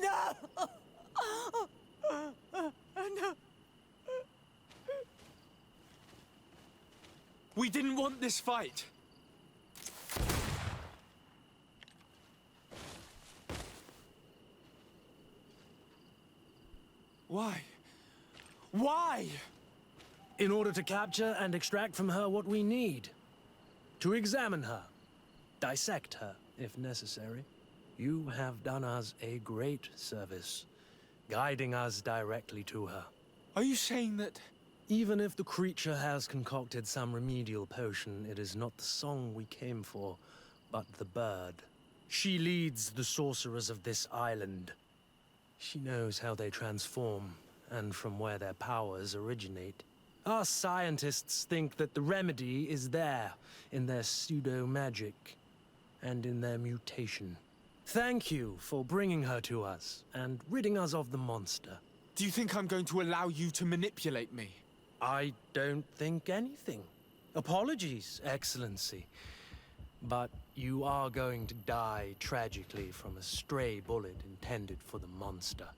No! No! We didn't want this fight. Why? Why? In order to capture and extract from her what we need. To examine her. Dissect her, if necessary. You have done us a great service, guiding us directly to her. Are you saying that... Even if the creature has concocted some remedial potion, it is not the song we came for, but the bird. She leads the sorcerers of this island. She knows how they transform, and from where their powers originate. Our scientists think that the remedy is there, in their pseudo-magic, and in their mutation. Thank you for bringing her to us, and ridding us of the monster. Do you think I'm going to allow you to manipulate me? I don't think anything. Apologies, Excellency. But you are going to die tragically from a stray bullet intended for the monster.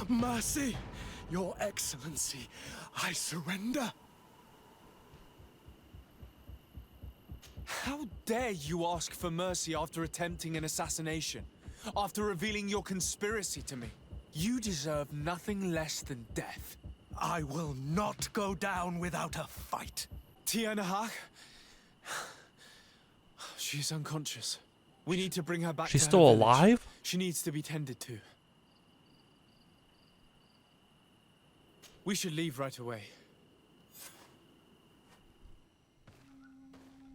Mercy, Your Excellency, I surrender. How dare you ask for mercy after attempting an assassination? After revealing your conspiracy to me? You deserve nothing less than death. I will not go down without a fight. Tianahak? She's unconscious. We need to bring her back. She's to her still village. alive? She needs to be tended to. We should leave right away.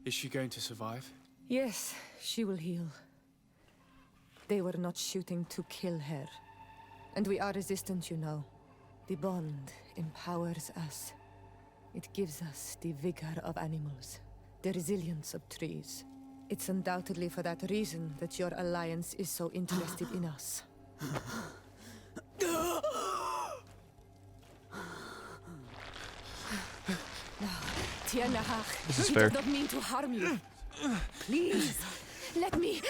Is she going to survive? Yes, she will heal. They were not shooting to kill her. And we are resistant, you know. The bond empowers us. It gives us the vigor of animals, the resilience of trees. It's undoubtedly for that reason that your alliance is so interested in us. Tianahak, This is he fair. did not mean to harm you. Please, let me...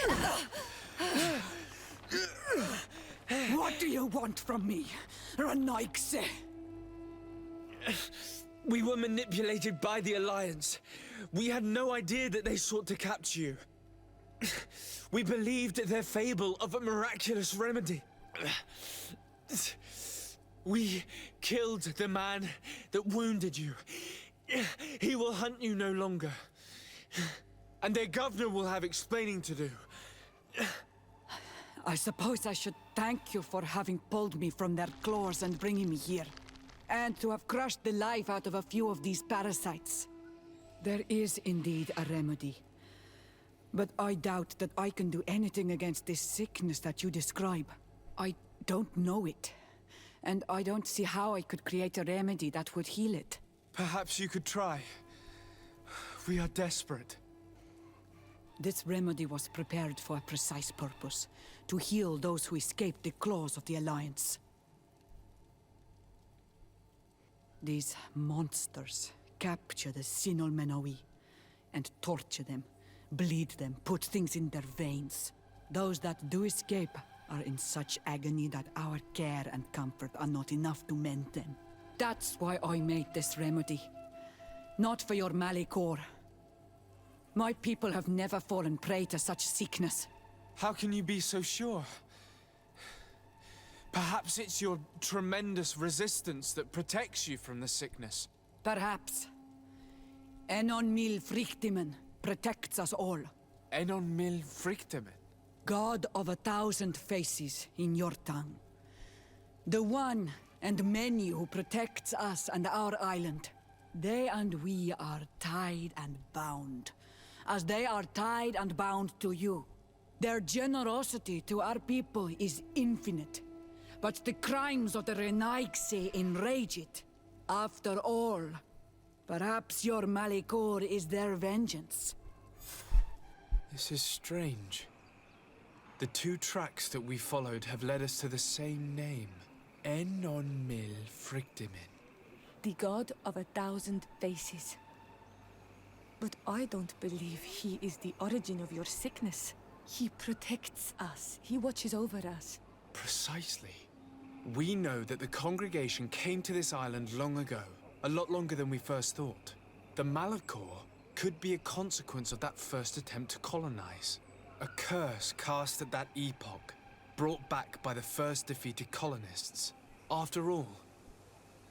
What do you want from me, Ranaikse? We were manipulated by the Alliance. We had no idea that they sought to capture you. We believed their fable of a miraculous remedy. We killed the man that wounded you. He will hunt you no longer. And their governor will have explaining to do. I suppose I should thank you for having pulled me from their claws and bringing me here. And to have crushed the life out of a few of these parasites. There is indeed a remedy. But I doubt that I can do anything against this sickness that you describe. I don't know it. And I don't see how I could create a remedy that would heal it. Perhaps you could try. We are desperate. This remedy was prepared for a precise purpose. To heal those who escaped the claws of the Alliance. These monsters capture the Sinol Menoi and torture them, bleed them, put things in their veins. Those that do escape are in such agony that our care and comfort are not enough to mend them. That's why I made this remedy. Not for your Malikor. My people have never fallen prey to such sickness. How can you be so sure? Perhaps it's your tremendous resistance that protects you from the sickness. Perhaps. Enon Mil Frictimen protects us all. Enon Mil Frictimen. God of 1,000 faces in your tongue. The one and many who protects us and our island. They and we are tied and bound, as they are tied and bound to you. Their generosity to our people is infinite, but the crimes of the Renaigse enrage it. After all, perhaps your Malikor is their vengeance. This is strange. The two tracks that we followed have led us to the same name. Enon Mil Frictimen. The god of 1,000 faces. But I don't believe he is the origin of your sickness. He protects us. He watches over us. Precisely. We know that the congregation came to this island long ago, a lot longer than we first thought. The Malachor could be a consequence of that first attempt to colonize. A curse cast at that epoch, brought back by the first defeated colonists. After all,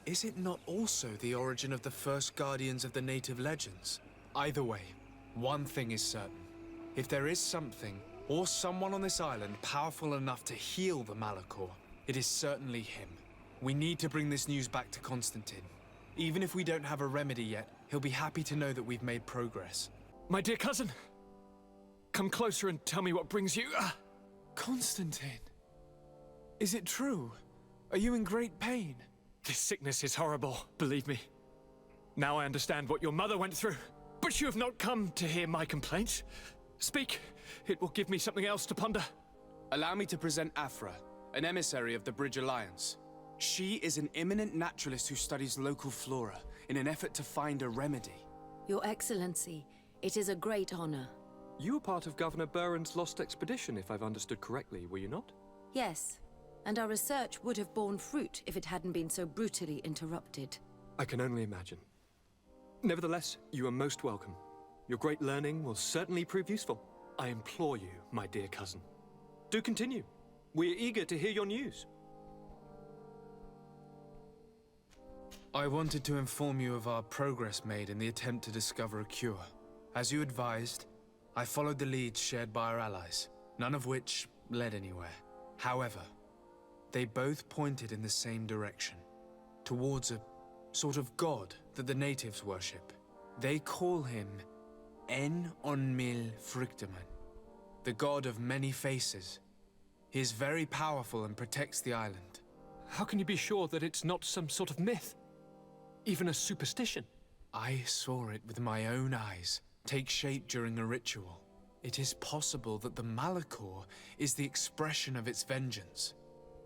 is it not also the origin of the first guardians of the native legends? Either way, one thing is certain. If there is something, or someone on this island powerful enough to heal the Malachor, it is certainly him. We need to bring this news back to Constantine. Even if we don't have a remedy yet, he'll be happy to know that we've made progress. My dear cousin, come closer and tell me what brings you... Constantine, is it true? Are you in great pain? This sickness is horrible, believe me. Now I understand what your mother went through. But you have not come to hear my complaints. Speak, it will give me something else to ponder. Allow me to present Afra, an emissary of the Bridge Alliance. She is an eminent naturalist who studies local flora in an effort to find a remedy. Your Excellency, it is a great honor. You were part of Governor Buren's lost expedition, if I've understood correctly, were you not? Yes, and our research would have borne fruit if it hadn't been so brutally interrupted. I can only imagine. Nevertheless, you are most welcome. Your great learning will certainly prove useful. I implore you, my dear cousin. Do continue. We are eager to hear your news. I wanted to inform you of our progress made in the attempt to discover a cure. As you advised, I followed the leads shared by our allies, none of which led anywhere. However, they both pointed in the same direction, towards a sort of god that the natives worship. They call him En-on-mil Frictaman, the god of many faces. He is very powerful and protects the island. How can you be sure that it's not some sort of myth? Even a superstition? I saw it with my own eyes take shape during a ritual. It is possible that the Malachor is the expression of its vengeance.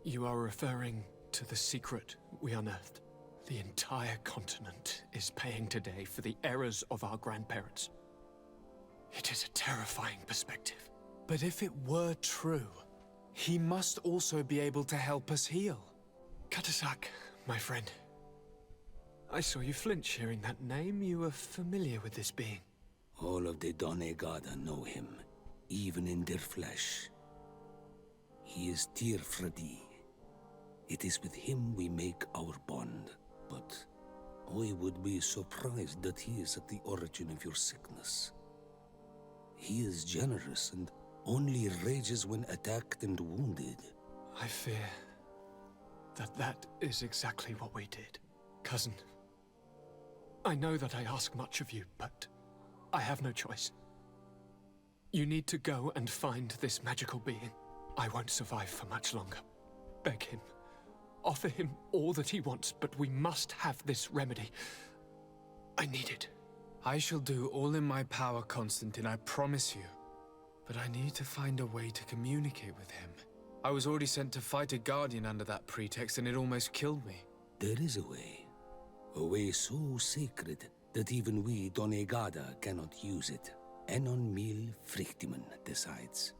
You are referring to the secret we unearthed. The entire continent is paying today for the errors of our grandparents. It is a terrifying perspective. But if it were true, he must also be able to help us heal. Katasak, my friend. I saw you flinch hearing that name. You were familiar with this being. All of the Donegada know him, even in their flesh. He is Tirfradi. It is with him we make our bond. But I would be surprised that he is at the origin of your sickness. He is generous and only rages when attacked and wounded. I fear that that is exactly what we did. Cousin, I know that I ask much of you, but I have no choice. You need to go and find this magical being. I won't survive for much longer. Beg him. Offer him all that he wants, but we must have this remedy. I need it. I shall do all in my power, Constantine, I promise you. But I need to find a way to communicate with him. I was already sent to fight a guardian under that pretext, and it almost killed me. There is a way so sacred that even we Donegada cannot use it. En-on-mil Frictaman decides.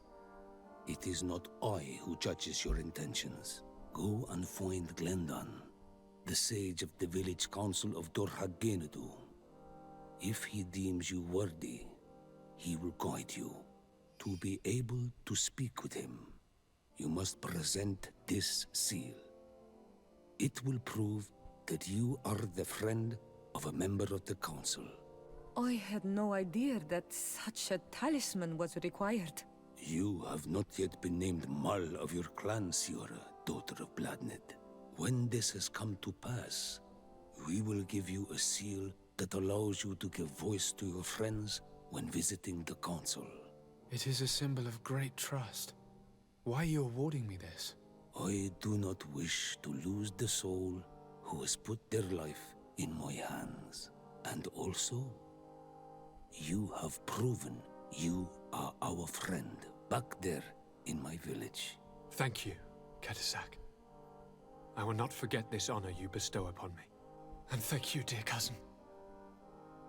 It is not I who judges your intentions. Go and find Glendan, the sage of the village council of Dorhagenedu. If he deems you worthy, he will guide you. To be able to speak with him, you must present this seal. It will prove that you are the friend of a member of the council. I had no idea that such a talisman was required. You have not yet been named Mal of your clan, Siora, daughter of Bladned. When this has come to pass, we will give you a seal that allows you to give voice to your friends when visiting the council. It is a symbol of great trust. Why are you awarding me this? I do not wish to lose the soul who has put their life in my hands. And also, you have proven you are our friend back there in my village. Thank you, Katasak. I will not forget this honor you bestow upon me. And thank you, dear cousin,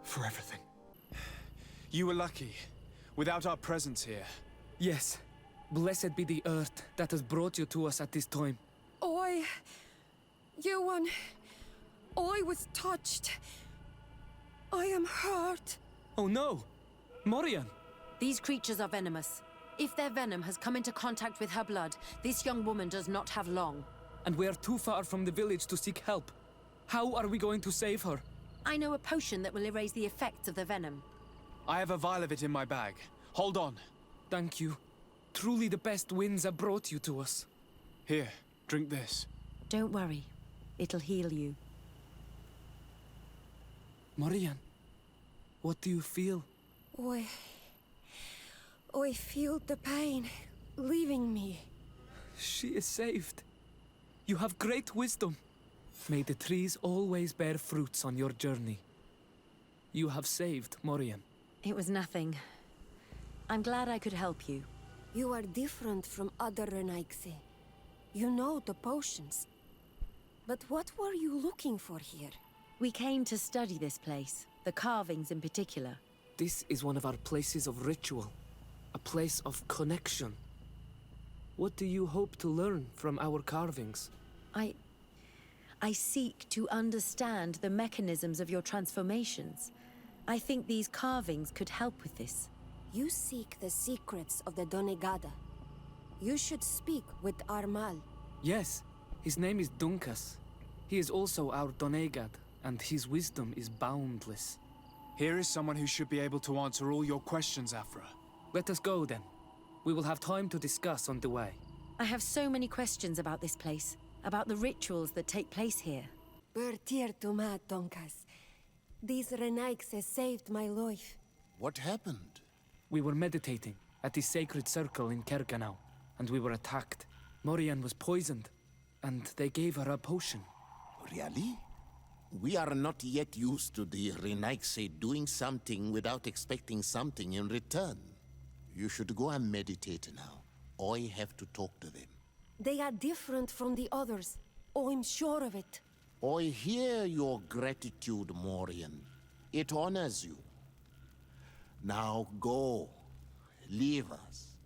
for everything. You were lucky. Without our presence here. Yes. Blessed be the earth that has brought you to us at this time. Ewan, I was touched. I am hurt. Oh no! Morian! These creatures are venomous. If their venom has come into contact with her blood, this young woman does not have long. And we are too far from the village to seek help. How are we going to save her? I know a potion that will erase the effects of the venom. I have a vial of it in my bag. Hold on. Thank you. Truly the best winds have brought you to us. Here, drink this. Don't worry. It'll heal you. Morian, what do you feel? I feel the pain leaving me. She is saved. You have great wisdom. May the trees always bear fruits on your journey. You have saved Morian. It was nothing. I'm glad I could help you. You are different from other Renaigse. You know the potions. But what were you looking for here? We came to study this place, the carvings in particular. This is one of our places of ritual. A place of connection. What do you hope to learn from our carvings? I seek to understand the mechanisms of your transformations. I think these carvings could help with this. You seek the secrets of the Donegada. You should speak with Armal. Yes, his name is Dunkas. He is also our Donegad, and his wisdom is boundless. Here is someone who should be able to answer all your questions, Afra. Let us go then. We will have time to discuss on the way. I have so many questions about this place, about the rituals that take place here. Bertir Tuma, Donkas. These Renaigse saved my life. What happened? We were meditating at the sacred circle in Kerganau, and we were attacked. Morian was poisoned, and they gave her a potion. Really? We are not yet used to the Renaigse doing something without expecting something in return. You should go and meditate now. I have to talk to them. They are different from the others. I'm sure of it. I hear your gratitude, Morian. It honors you. Now go. Leave us.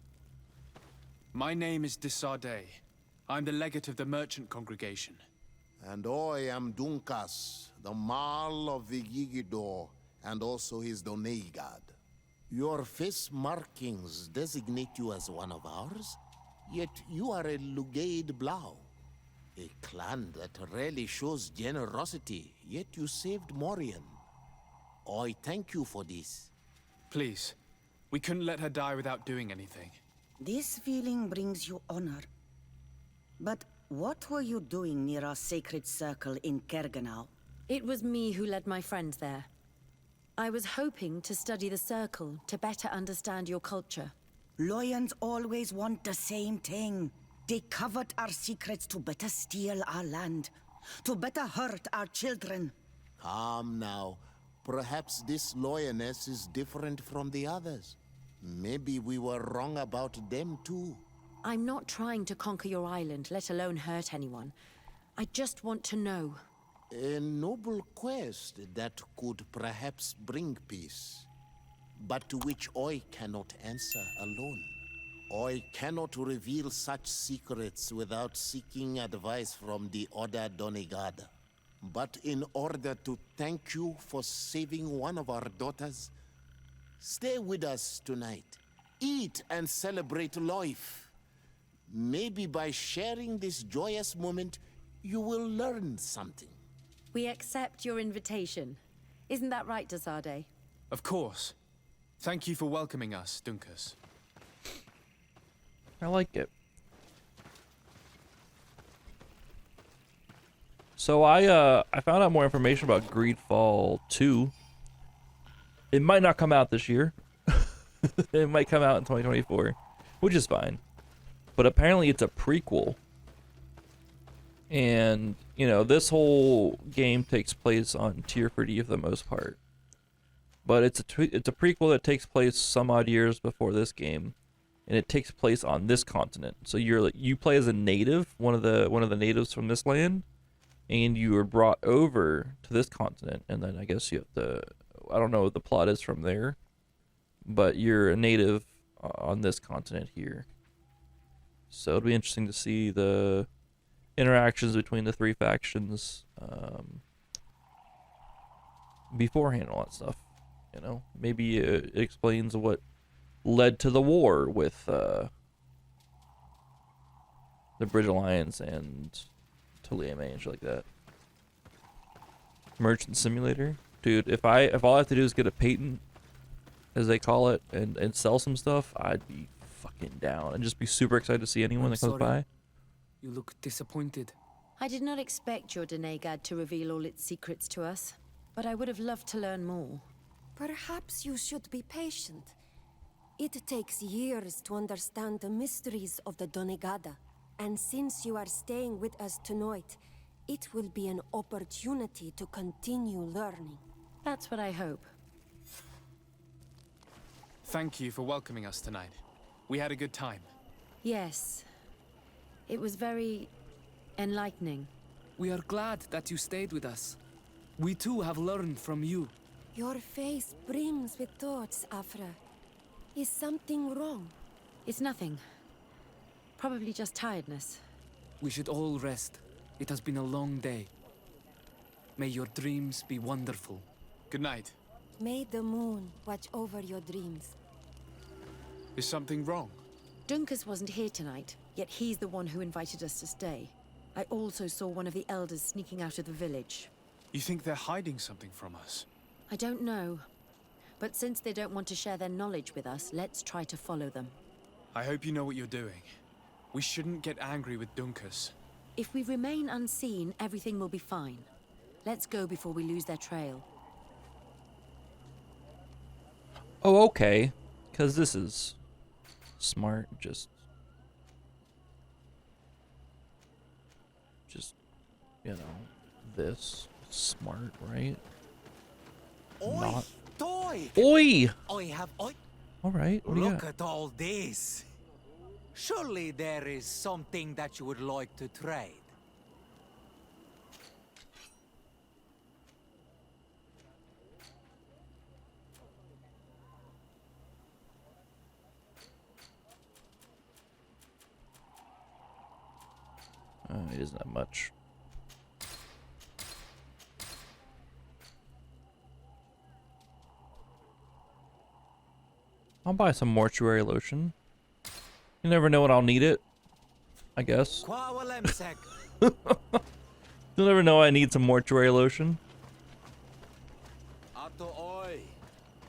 My name is Desardet. I'm the legate of the merchant congregation. And I am Dunkas, the Marl of the Yigidor, and also his Donegad. Your face markings designate you as one of ours, yet you are a Lugaid Blau. A clan that rarely shows generosity, yet you saved Morian. I thank you for this. Please, we couldn't let her die without doing anything. This feeling brings you honor. But what were you doing near our sacred circle in Kerganau? It was me who led my friends there. I was hoping to study the circle to better understand your culture. Loyans always want the same thing. They covet our secrets to better steal our land, to better hurt our children. Calm now. Perhaps this lioness is different from the others. Maybe we were wrong about them too. I'm not trying to conquer your island, let alone hurt anyone. I just want to know. A noble quest that could perhaps bring peace, but to which I cannot answer alone. I cannot reveal such secrets without seeking advice from the Order Donegada. But in order to thank you for saving one of our daughters, stay with us tonight. Eat and celebrate life. Maybe by sharing this joyous moment, you will learn something. We accept your invitation. Isn't that right, Desardet? Of course. Thank you for welcoming us, Dunkas. I like it. So I found out more information about GreedFall 2. It might not come out this year. It might come out in 2024, which is fine. But apparently it's a prequel. And, you know, this whole game takes place on Tier 30 for the most part. But it's a prequel that takes place some odd years before this game. And it takes place on this continent. So you play as a native, one of the natives from this land. And you are brought over to this continent. And then I guess you have to, I don't know what the plot is from there. but you're a native on this continent here. So it'll be interesting to see the interactions between the three factions beforehand and all that stuff. You know, maybe it explains what led to the war with the Bridge Alliance and Taliame and shit like that. Merchant Simulator, dude. If all I have to do is get a patent, as they call it, and sell some stuff, I'd be fucking down and just be super excited to see anyone that comes by. You look disappointed. I did not expect your Denegad to reveal all its secrets to us, but I would have loved to learn more. Perhaps you should be patient. It takes years to understand the mysteries of the Donegada, and since you are staying with us tonight, it will be an opportunity to continue learning. That's what I hope. Thank you for welcoming us tonight. We had a good time. Yes. It was very enlightening. We are glad that you stayed with us. We too have learned from you. Your face brims with thoughts, Afra. Is something wrong? It's nothing. Probably just tiredness. We should all rest. It has been a long day. May your dreams be wonderful. Good night. May the moon watch over your dreams. Is something wrong? Dunkus wasn't here tonight, yet he's the one who invited us to stay. I also saw one of the elders sneaking out of the village. You think they're hiding something from us? I don't know. But since they don't want to share their knowledge with us, let's try to follow them. I hope you know what you're doing. We shouldn't get angry with Dunkus. If we remain unseen, everything will be fine. Let's go before we lose their trail. Oh, okay. Because this is smart. Just, you know, this. Smart, right? Oi, Not. toy. Oi! I have. Alright, what do you Look got? at all this. Surely there is something that you would like to trade. It isn't that much. I'll buy some mortuary lotion. You never know when I'll need it, I guess. You'll never know I need some mortuary lotion. Ato oi,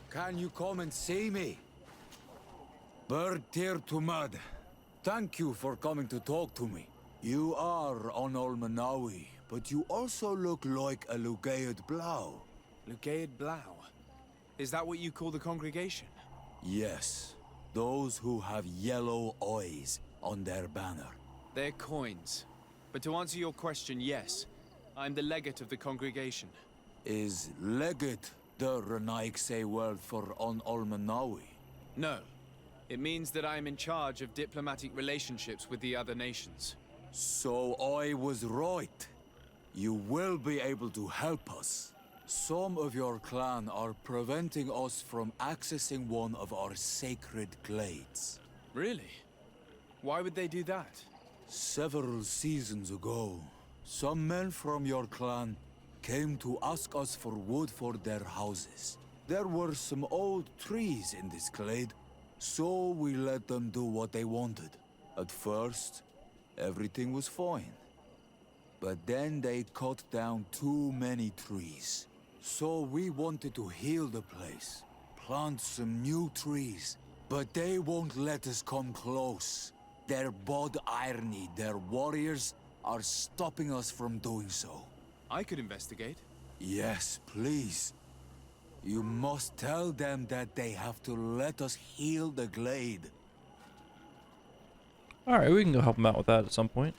can you come and see me? Bird tear to mud. Thank you for coming to talk to me. You are on Olmanawi, but you also look like a Lugaid Blau. Lugaid Blau? Is that what you call the congregation? Yes, those who have yellow eyes on their banner. They're coins. But to answer your question, yes. I'm the legate of the congregation. Is legate the Renaigse word for on Olmanawi? No. It means that I am in charge of diplomatic relationships with the other nations. So I was right. You will be able to help us. Some of your clan are preventing us from accessing one of our sacred glades. Really? Why would they do that? Several seasons ago, some men from your clan came to ask us for wood for their houses. There were some old trees in this glade, so we let them do what they wanted. At first, everything was fine. But then they cut down too many trees. So we wanted to heal the place, plant some new trees, but they won't let us come close. Their bod irony, their warriors, are stopping us from doing so. I could investigate. Yes, please. You must tell them that they have to let us heal the glade. Alright, we can go help them out with that at some point.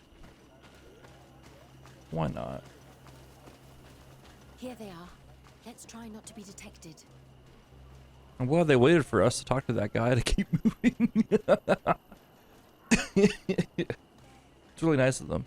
Why not? Here they are. Let's try not to be detected. I'm glad they waited for us to talk to that guy to keep moving. It's really nice of them.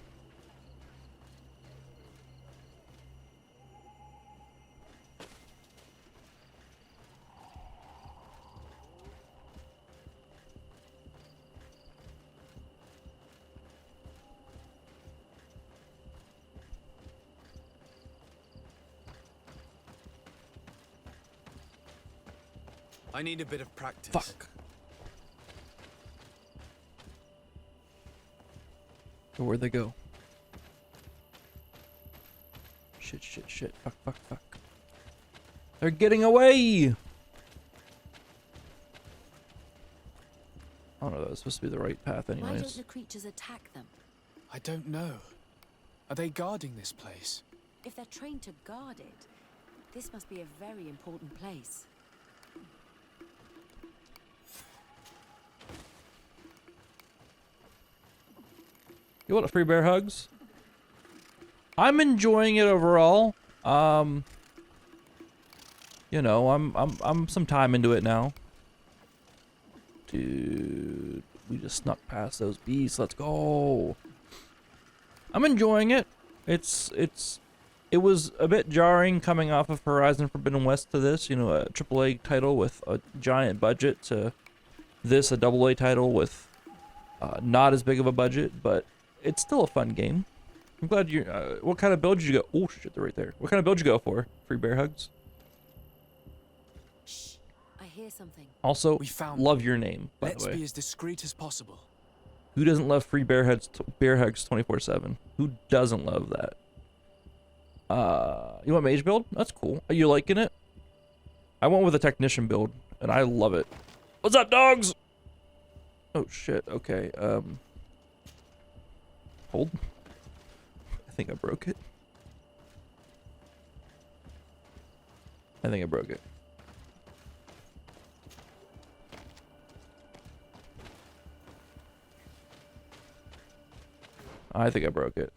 I need a bit of practice. Fuck. Where'd they go? Shit, shit, shit. Fuck, fuck, fuck. They're getting away! Oh no, that was supposed to be the right path anyways. Why don't the creatures attack them? I don't know. Are they guarding this place? If they're trained to guard it, this must be a very important place. You want a free bear hugs? I'm enjoying it overall. You know, I'm some time into it now. Dude, we just snuck past those beasts. Let's go. I'm enjoying it. It was a bit jarring coming off of Horizon Forbidden West to this, you know, a AAA title with a giant budget to this, a AA title with not as big of a budget, but it's still a fun game. I'm glad you. What kind of build did you go? Oh shit, they're right there. What kind of build did you go for? Free bear hugs. Shh! I hear something. Also, we found love your name, by Let's the way. be as discreet as possible. Who doesn't love free bear hugs 24/7? Who doesn't love that? You want mage build? That's cool. Are you liking it? I went with a technician build, and I love it. What's up, dogs? Oh shit. Okay. Hold. I think I broke it. I think I broke it. I think I broke it.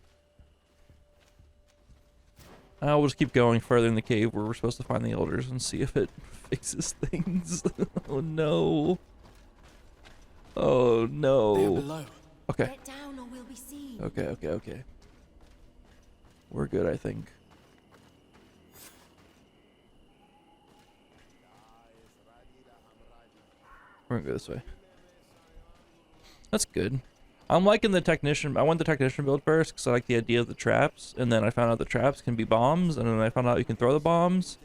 We'll just keep going further in the cave where we're supposed to find the elders and see if it fixes things. Oh no. Oh no. They're below. Okay. Get down or we'll be seen. Okay. We're good, I think. We're gonna go this way. That's good. I'm liking the technician. I went the technician build first because I like the idea of the traps, and then I found out the traps can be bombs, and then I found out you can throw the bombs,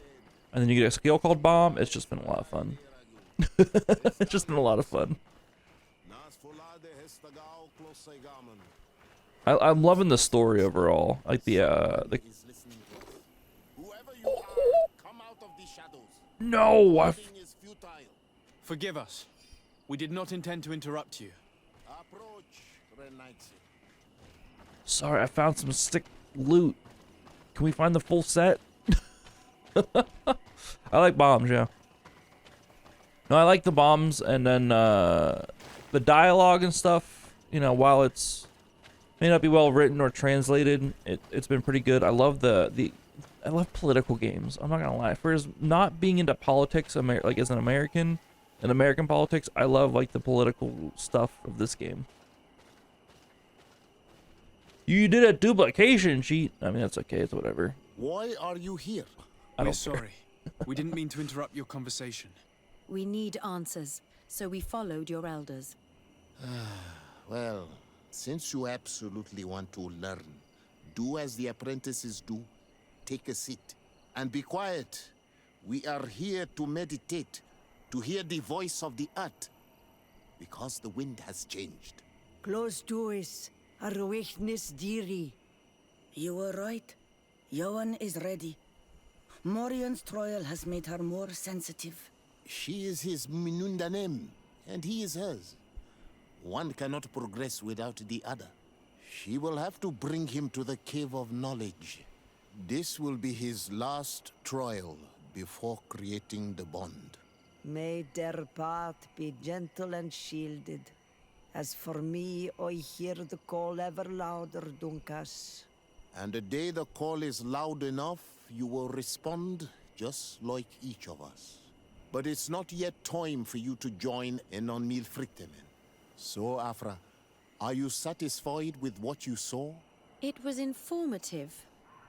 and then you get a skill called bomb. It's just been a lot of fun. It's just been a lot of fun. I'm loving the story overall. Like No! Forgive us. We did not intend to interrupt you. Sorry, I found some stick loot. Can we find the full set? I like bombs, yeah. No, I like the bombs, and then the dialogue and stuff, you know, while it's may not be well written or translated, it's been pretty good. I love I love political games. I'm not gonna lie. For as not being into politics, like as an American, in American politics, I love like the political stuff of this game. You did a duplication cheat. I mean, that's okay. It's whatever. Why are you here? We're sorry. We didn't mean to interrupt your conversation. We need answers, so we followed your elders. Well, since you absolutely want to learn, do as the apprentices do. Take a seat and be quiet. We are here to meditate, to hear the voice of the earth, because the wind has changed. Close doors. Arwechnis diri. You were right. Johan is ready. Morian's trial has made her more sensitive. She is his Minundanem, and he is hers. One cannot progress without the other. She will have to bring him to the Cave of Knowledge. This will be his last trial before creating the bond. May their path be gentle and shielded. As for me, I hear the call ever louder, Dunkas. And the day the call is loud enough, you will respond just like each of us. But it's not yet time for you to join in on Milfrichtemen. So, Afra, are you satisfied with what you saw? It was informative,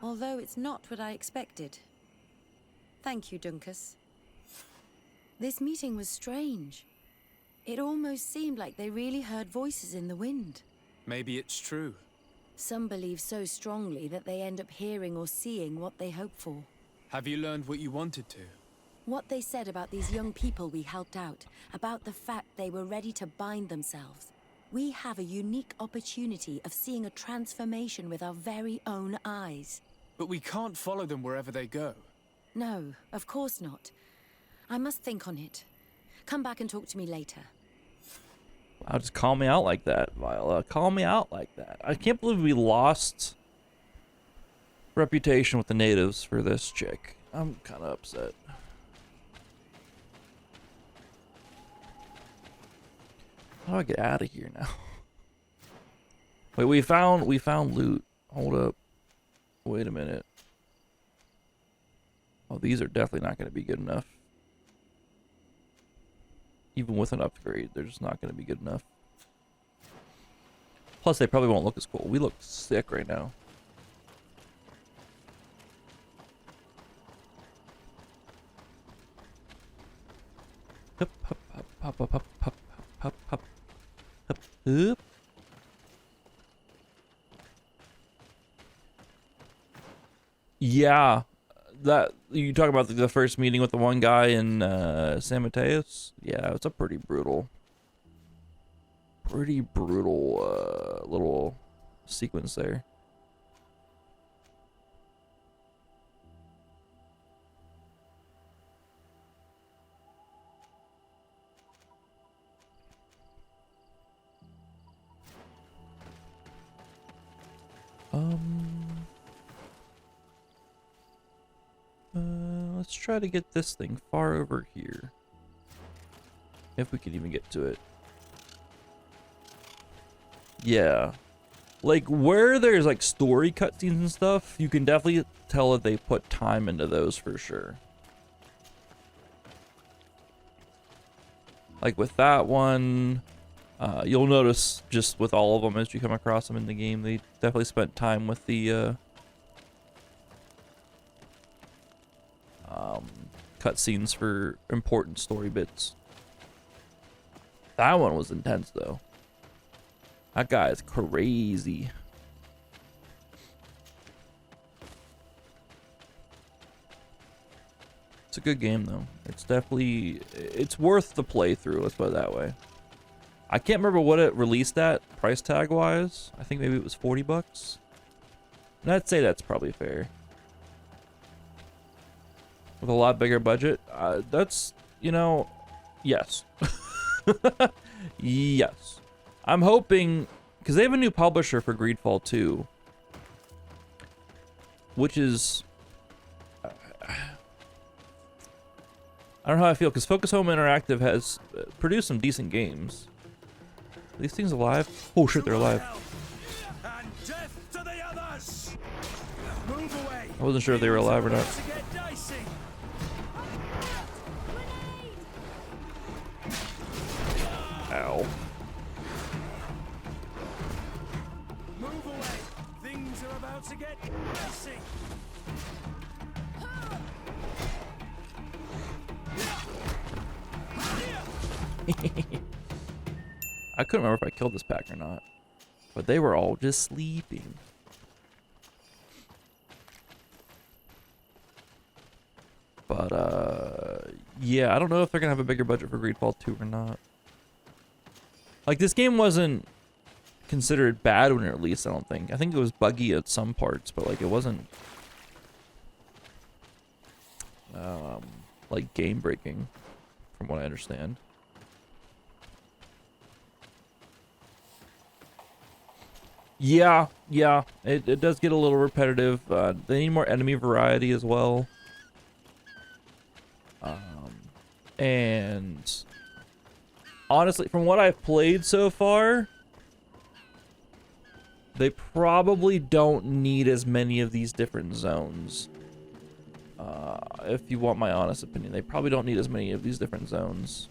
although it's not what I expected. Thank you, Dunkas. This meeting was strange. It almost seemed like they really heard voices in the wind. Maybe it's true. Some believe so strongly that they end up hearing or seeing what they hope for. Have you learned what you wanted to? What they said about these young people we helped out, about the fact they were ready to bind themselves. We have a unique opportunity of seeing a transformation with our very own eyes. But we can't follow them wherever they go. No, of course not. I must think on it. Come back and talk to me later. Wow, just call me out like that, Viola. Call me out like that. I can't believe we lost reputation with the natives for this chick. I'm kind of upset. How do I get out of here now? Wait, we found loot. Hold up. Wait a minute. Oh, these are definitely not going to be good enough. Even with an upgrade, they're just not going to be good enough. Plus, they probably won't look as cool. We look sick right now. Hup, hup, hup, hup, hup, hup, hup, hup, hup, hup, hup. Yeah, that you talk about the first meeting with the one guy in San Mateos. Yeah, it's a pretty brutal little sequence there. Let's try to get this thing far over here. If we can even get to it. Yeah. Like, where there's, like, story cutscenes and stuff, you can definitely tell that they put time into those for sure. Like, with that one, you'll notice just with all of them as you come across them in the game, they definitely spent time with the, cutscenes for important story bits. That one was intense though. That guy is crazy. It's a good game though. It's definitely, it's worth the playthrough, let's put it that way. I can't remember what it released at price tag wise. I think maybe it was 40 bucks. And I'd say that's probably fair. With a lot bigger budget, that's, you know, yes. Yes. I'm hoping, because they have a new publisher for GreedFall 2, which is, I don't know how I feel, because Focus Home Interactive has produced some decent games. Are these things alive? Oh shit, they're alive. I wasn't sure if they were alive or not. Ow. Move away. Things are about to get dicey. I couldn't remember if I killed this pack or not, but they were all just sleeping. But yeah, I don't know if they're gonna have a bigger budget for GreedFall 2 or not. Like, this game wasn't considered bad when it released, I don't think. I think it was buggy at some parts, but like it wasn't like game breaking from what I understand. Yeah, it does get a little repetitive. They need more enemy variety as well. And honestly, from what I've played so far, they probably don't need as many of these different zones. If you want my honest opinion, they probably don't need as many of these different zones.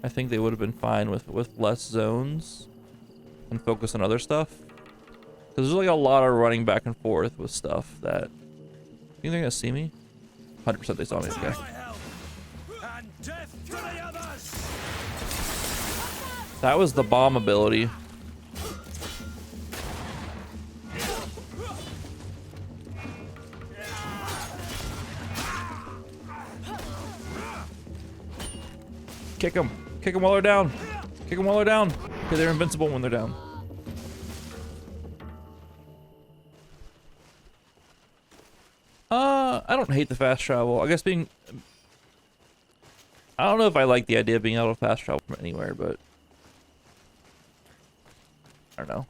I think they would have been fine with less zones and focus on other stuff. Because there's like a lot of running back and forth with stuff that... You think they're gonna see me? 100% they saw me, okay. That was the bomb ability. Kick them. Kick them while they're down. Kick them while they're down. Okay, they're invincible when they're down. I don't hate the fast travel. I guess I don't know if I like the idea of being able to fast travel from anywhere, but I don't know.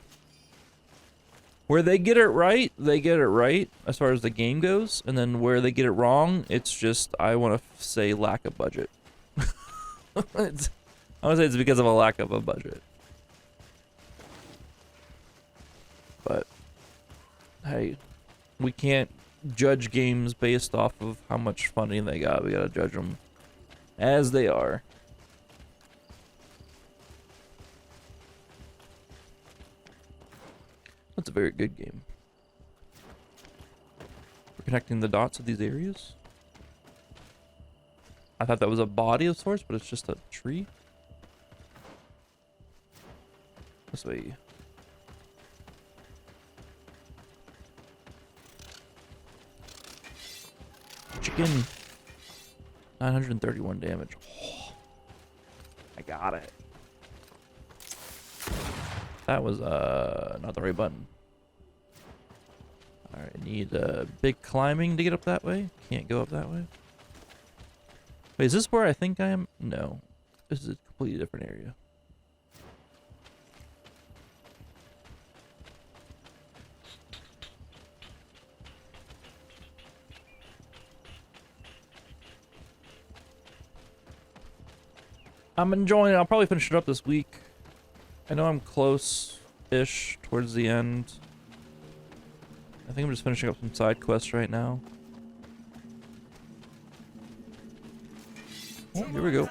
Where they get it right, they get it right as far as the game goes, and then where they get it wrong, it's just, I want to say, lack of budget. I want to say it's because of a lack of a budget. But hey, we can't judge games based off of how much funding they got. We gotta judge them as they are. That's a very good game. We're connecting the dots of these areas. I thought that was a body of sorts, but it's just a tree. This way. Chicken. 931 damage. Oh, I got it. That was not the right button. Alright, I need big climbing to get up that way. Can't go up that way. Wait, is this where I think I am? No. This is a completely different area. I'm enjoying it. I'll probably finish it up this week. I know I'm close-ish towards the end. I think I'm just finishing up some side quests right now. Oh, here we go.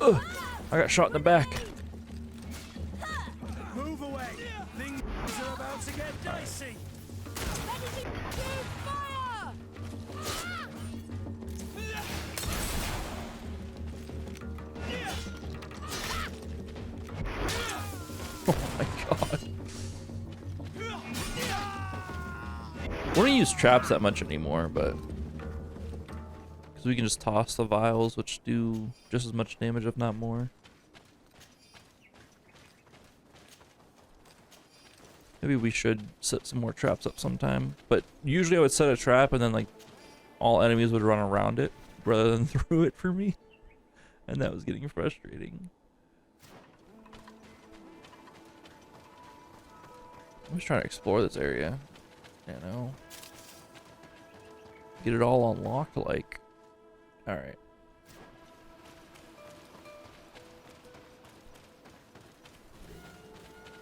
Ugh, I got shot in the back. Move away. Things are about to get dicey. Oh my god. We don't use traps that much anymore, but because we can just toss the vials, which do just as much damage, if not more. Maybe we should set some more traps up sometime. But usually I would set a trap and then like all enemies would run around it rather than through it for me. And that was getting frustrating. I'm just trying to explore this area. You know. Get it all unlocked, like. Alright.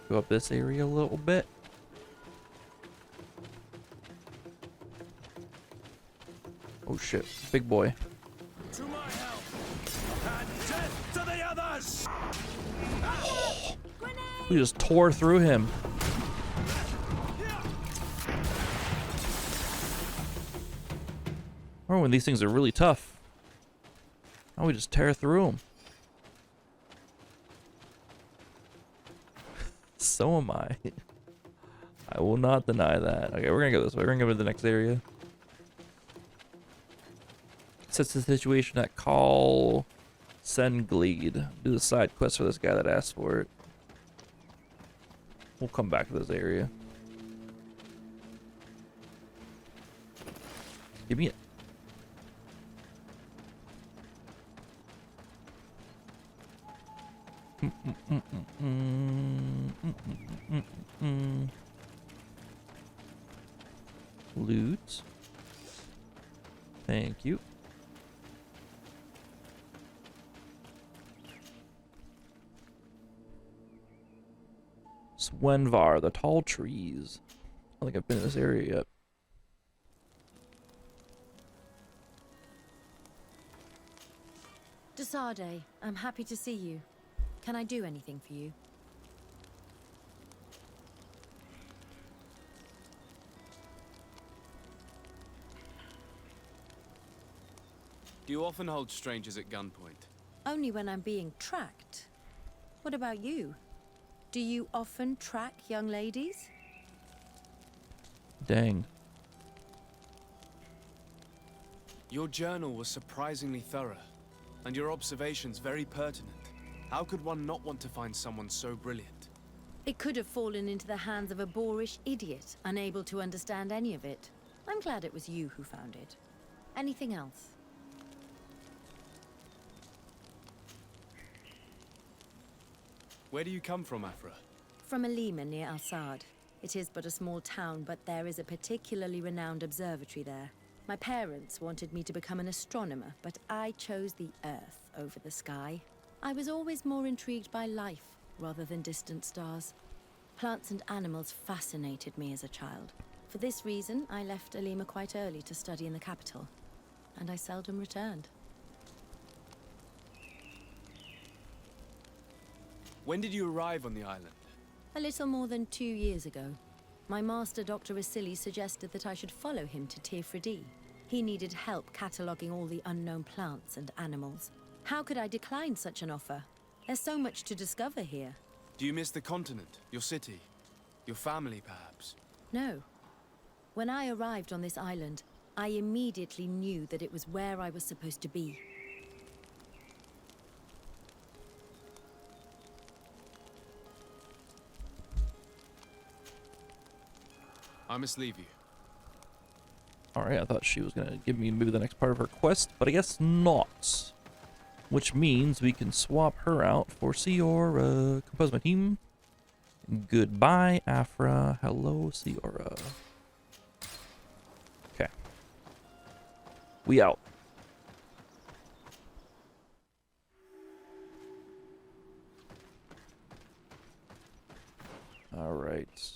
Go up this area a little bit. Oh shit, big boy. To my help. And death to the others. We just tore through him. Or when these things are really tough. Now we just tear through them. So am I. I will not deny that. Okay, we're gonna go this way. We're gonna go to the next area. Sets the situation at Call Sengleed. Do the side quest for this guy that asked for it. We'll come back to this area. Give me it. Loot. Thank you. Swenvar, the tall trees. I don't think I've been in this area yet. Desade, I'm happy to see you. Can I do anything for you? Do you often hold strangers at gunpoint? Only when I'm being tracked. What about you? Do you often track young ladies? Dang. Your journal was surprisingly thorough, and your observations very pertinent. How could one not want to find someone so brilliant? It could have fallen into the hands of a boorish idiot, unable to understand any of it. I'm glad it was you who found it. Anything else? Where do you come from, Afra? From Alima near Al-Sad. It is but a small town, but there is a particularly renowned observatory there. My parents wanted me to become an astronomer, but I chose the Earth over the sky. I was always more intrigued by life rather than distant stars. Plants and animals fascinated me as a child. For this reason, I left Alima quite early to study in the capital, and I seldom returned. When did you arrive on the island? A little more than 2 years ago. My master, Dr. Vasili, suggested that I should follow him to Tirfredi. He needed help cataloguing all the unknown plants and animals. How could I decline such an offer? There's so much to discover here. Do you miss the continent, your city, your family, perhaps? No. When I arrived on this island, I immediately knew that it was where I was supposed to be. I must leave you. Alright, I thought she was gonna give me maybe the next part of her quest, but I guess not. Which means we can swap her out for Siora. Compose my team. Goodbye, Afra. Hello, Siora. Okay. We out. Alright.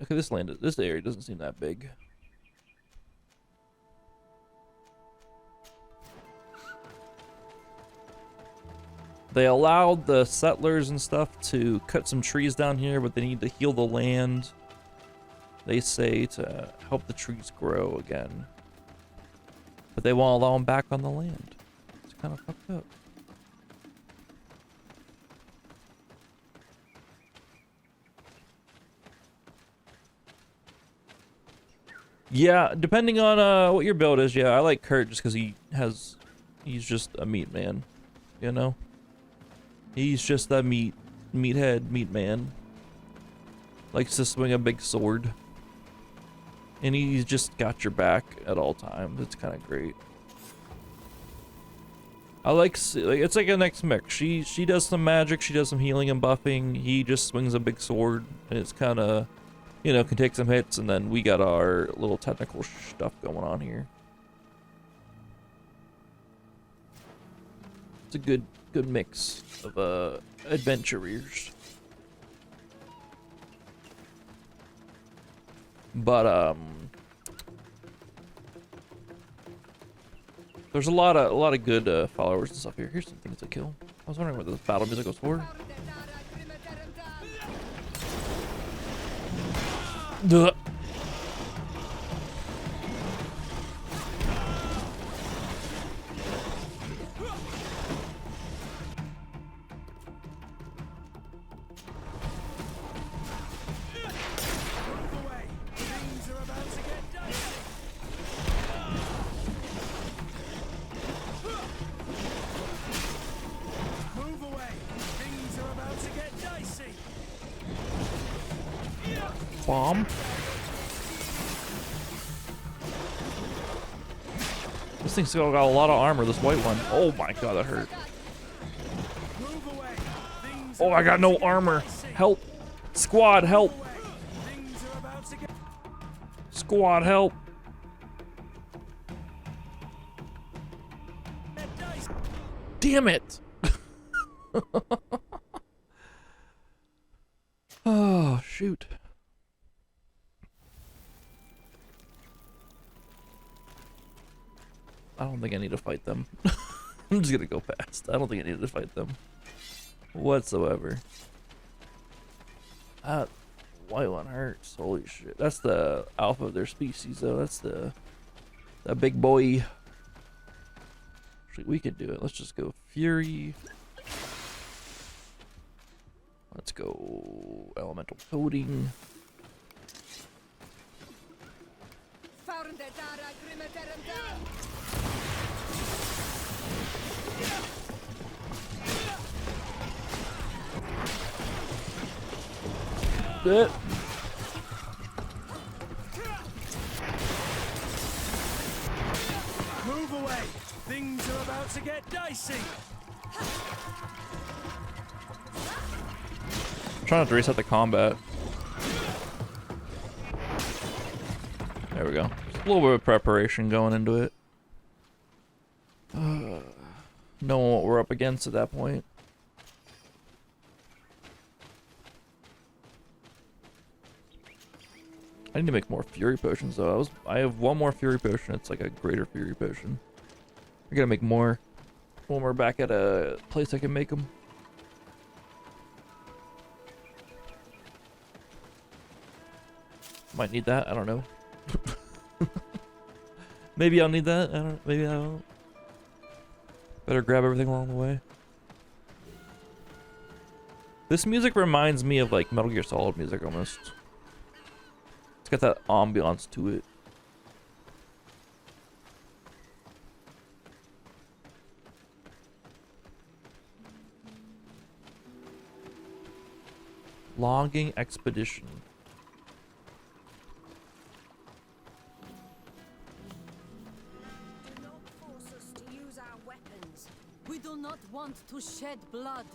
Okay, this area doesn't seem that big. They allowed the settlers and stuff to cut some trees down here, but they need to heal the land, they say, to help the trees grow again. But they won't allow them back on the land. It's kind of fucked up. Yeah, depending on what your build is, yeah, I like Kurt just because he's just a meat man, you know? He's just a meat man. Likes to swing a big sword. And he's just got your back at all times. It's kind of great. I like it's like a next mix. She does some magic, she does some healing and buffing. He just swings a big sword, and it's kind of, you know, can take some hits, and then we got our little technical stuff going on here. It's a good mix of adventurers. But there's a lot of good followers and stuff here. Here's some things to kill. I was wondering what this battle music was for. Duh. Bomb. This thing's still got a lot of armor, this white one. Oh my god, that hurt. Oh, I got no armor. Help. Squad, help. Squad, help. Damn it. Oh, shoot. I don't think I need to fight them. I'm just gonna go past. I don't think I need to fight them whatsoever. That white one hurts. Holy shit. That's the alpha of their species, though. That's that big boy. Actually, we could do it. Let's just go Fury. Let's go Elemental Coating. It. Move away! Things are about to get dicey! I'm trying not to reset the combat. There we go. Just a little bit of preparation going into it. Knowing what we're up against at that point. I need to make more fury potions though. I have one more fury potion. It's like a greater fury potion. I gotta make more when we're back at a place I can make them. Might need that. I don't know. Maybe I'll need that. I don't. Maybe I won't. Better grab everything along the way. This music reminds me of like Metal Gear Solid music almost. It's got that ambiance to it. Logging expedition. Do not force us to use our weapons. We do not want to shed blood.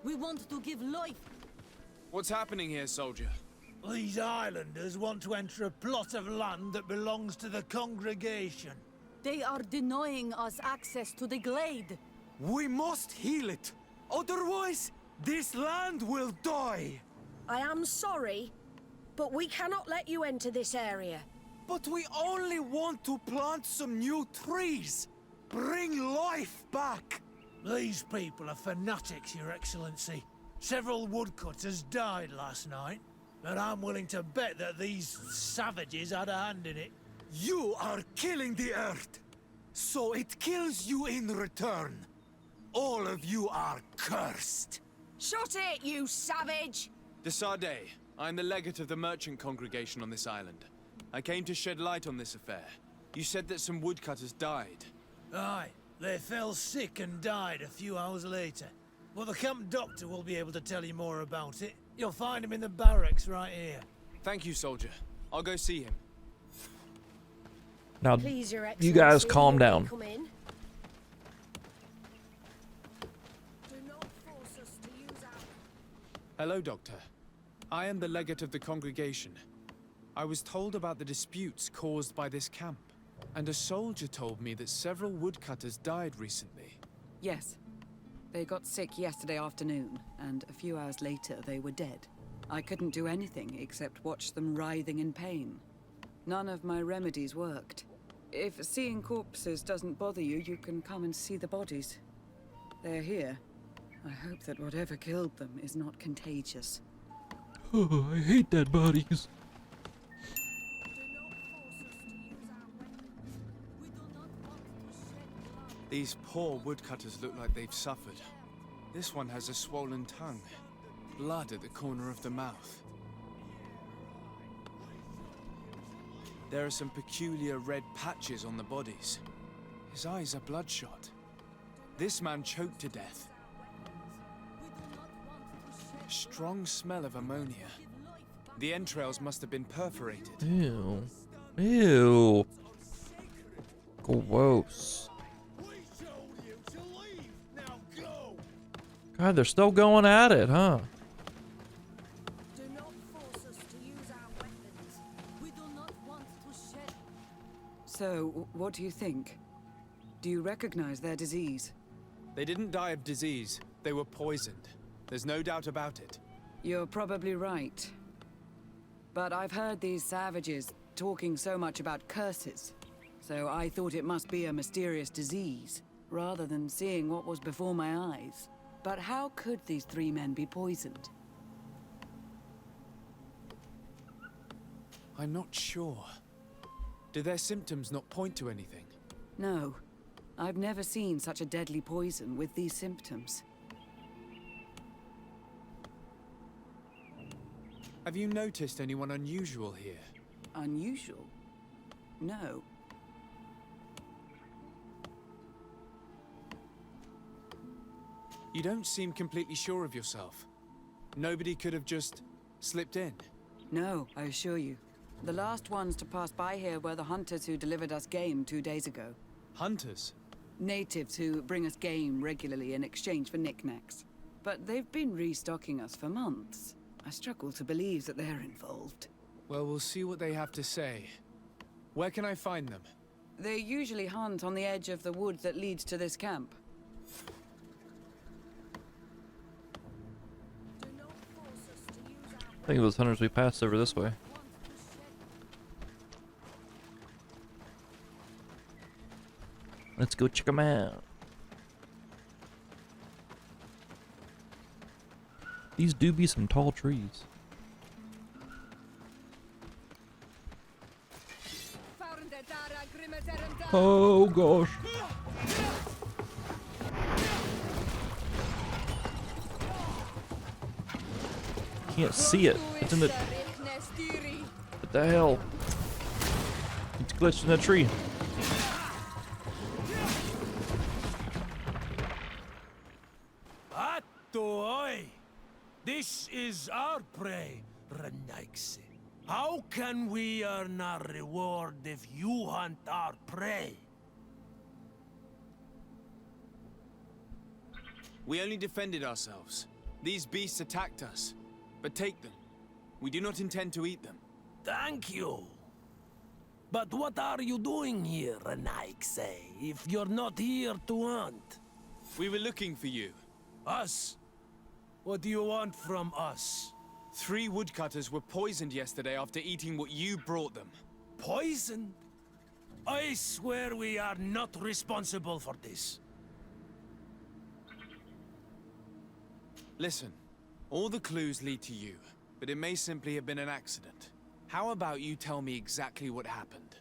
We want to give life. What's happening here, soldier? These islanders want to enter a plot of land that belongs to the congregation. They are denying us access to the glade. We must heal it. Otherwise, this land will die. I am sorry, but we cannot let you enter this area. But we only want to plant some new trees. Bring life back. These people are fanatics, Your Excellency. Several woodcutters died last night, and I'm willing to bet that these savages had a hand in it. You are killing the earth, so it kills you in return. All of you are cursed. Shut it, you savage! De Sardet, I'm the legate of the merchant congregation on this island. I came to shed light on this affair. You said that some woodcutters died. Aye, they fell sick and died a few hours later. Well, the camp doctor will be able to tell you more about it. You'll find him in the barracks right here. Thank you, soldier. I'll go see him. Now, Please, Your you guys Excellency, calm you may down. come in. Do not force us to use our... Hello, Doctor. I am the legate of the congregation. I was told about the disputes caused by this camp, and a soldier told me that several woodcutters died recently. Yes. They got sick yesterday afternoon, and a few hours later they were dead. I couldn't do anything except watch them writhing in pain. None of my remedies worked. If seeing corpses doesn't bother you, you can come and see the bodies. They're here. I hope that whatever killed them is not contagious. Oh, I hate dead bodies. These poor woodcutters look like they've suffered. This one has a swollen tongue. Blood at the corner of the mouth. There are some peculiar red patches on the bodies. His eyes are bloodshot. This man choked to death. Strong smell of ammonia. The entrails must have been perforated. Ew. Ew. Gross. God, they're still going at it, huh? Do not force us to use our weapons. We do not want to shed... So, what do you think? Do you recognize their disease? They didn't die of disease. They were poisoned. There's no doubt about it. You're probably right. But I've heard these savages talking so much about curses, so I thought it must be a mysterious disease, rather than seeing what was before my eyes. But how could these three men be poisoned? I'm not sure. Do their symptoms not point to anything? No. I've never seen such a deadly poison with these symptoms. Have you noticed anyone unusual here? Unusual? No. You don't seem completely sure of yourself. Nobody could have just slipped in. No, I assure you. The last ones to pass by here were the hunters who delivered us game 2 days ago. Hunters? Natives who bring us game regularly in exchange for knickknacks. But they've been restocking us for months. I struggle to believe that they're involved. Well, we'll see what they have to say. Where can I find them? They usually hunt on the edge of the wood that leads to this camp. I think those hunters we passed over this way. Let's go check them out. These do be some tall trees. Oh gosh. Can't see it. It's in the... What the hell? It's glitched in the tree. Oi! This is our prey, Renaigse. How can we earn our reward if you hunt our prey? We only defended ourselves. These beasts attacked us. But take them. We do not intend to eat them. Thank you. But what are you doing here, Renaigse, if you're not here to hunt? We were looking for you. Us? What do you want from us? 3 woodcutters were poisoned yesterday after eating what you brought them. Poison? I swear we are not responsible for this. Listen, all the clues lead to you, but it may simply have been an accident. How about you tell me exactly what happened?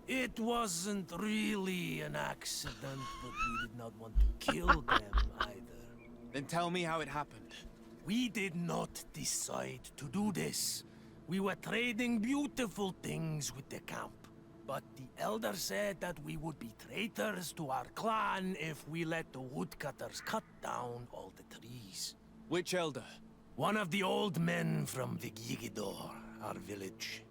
It wasn't really an accident, but we did not want to kill them either. Then tell me how it happened. We did not decide to do this. We were trading beautiful things with the camp. But the elder said that we would be traitors to our clan if we let the woodcutters cut down all the trees. Which elder? One of the old men from Vigigidor, our village.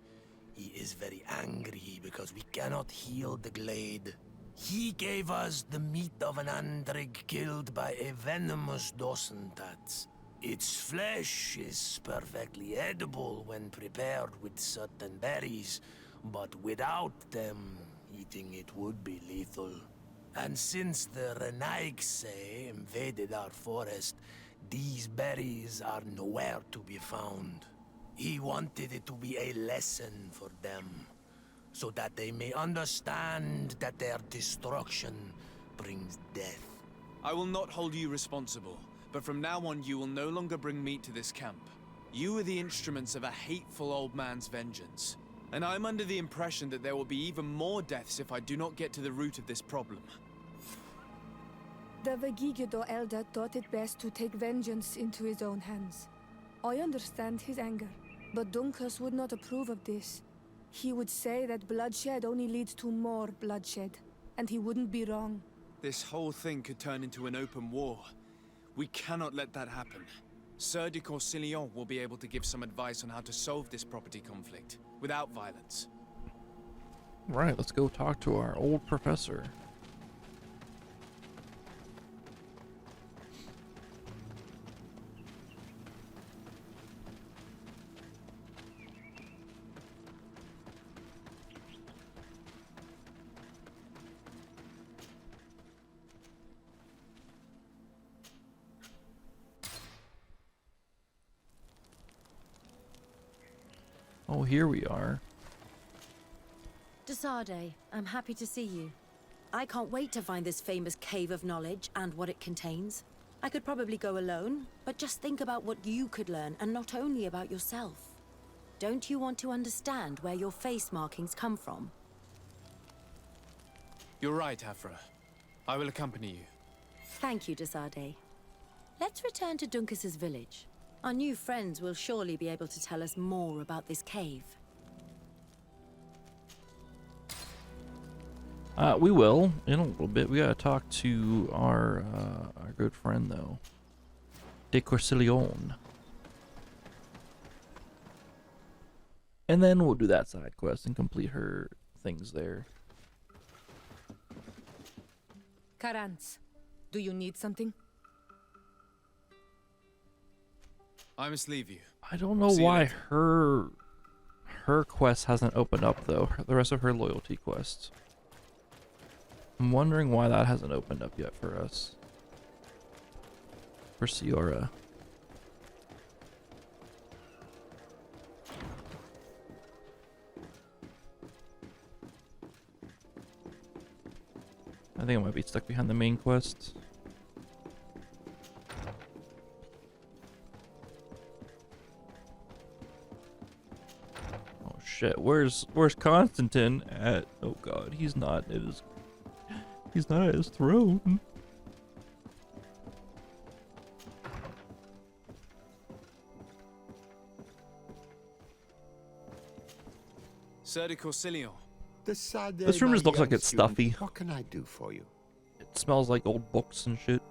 He is very angry because we cannot heal the glade. He gave us the meat of an andrig killed by a venomous dosentats. Its flesh is perfectly edible when prepared with certain berries, but without them, eating it would be lethal. And since the Renaigse invaded our forest, these berries are nowhere to be found. He wanted it to be a lesson for them, so that they may understand that their destruction brings death. I will not hold you responsible, but from now on you will no longer bring meat to this camp. You are the instruments of a hateful old man's vengeance. And I'm under the impression that there will be even more deaths if I do not get to the root of this problem. The Vegigido elder thought it best to take vengeance into his own hands. I understand his anger, but Dunkus would not approve of this. He would say that bloodshed only leads to more bloodshed, and he wouldn't be wrong. This whole thing could turn into an open war. We cannot let that happen. Sir de Corsillon will be able to give some advice on how to solve this property conflict, without violence. Right, let's go talk to our old professor. Oh, here we are. Desade, I'm happy to see you. I can't wait to find this famous cave of knowledge and what it contains. I could probably go alone, but just think about what you could learn, and not only about yourself. Don't you want to understand where your face markings come from? You're right, Afra. I will accompany you. Thank you, Desade. Let's return to Dunkus's village. Our new friends will surely be able to tell us more about this cave. We will in a little bit. We gotta talk to our good friend though, De Corsilion, and then we'll do that side quest and complete her things there. Karantz, do you need something? I must leave you. I don't know why her quest hasn't opened up though. The rest of her loyalty quests. I'm wondering why that hasn't opened up yet for us. For Ciora. I think it might be stuck behind the main quest. Oh shit, where's Constantine at? Oh god, he's not at his throne. Sir de Corsilion. This room just looks like it's stuffy. What can I do for you? It smells like old books and shit.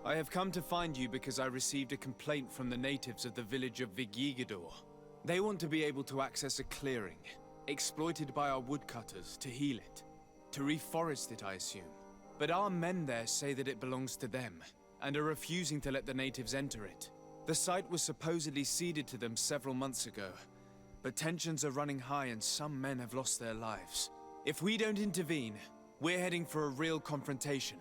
I have come to find you because I received a complaint from the natives of the village of Vigigador. They want to be able to access a clearing, exploited by our woodcutters to heal it. To reforest it, I assume. But our men there say that it belongs to them, and are refusing to let the natives enter it. The site was supposedly ceded to them several months ago, but tensions are running high and some men have lost their lives. If we don't intervene, we're heading for a real confrontation.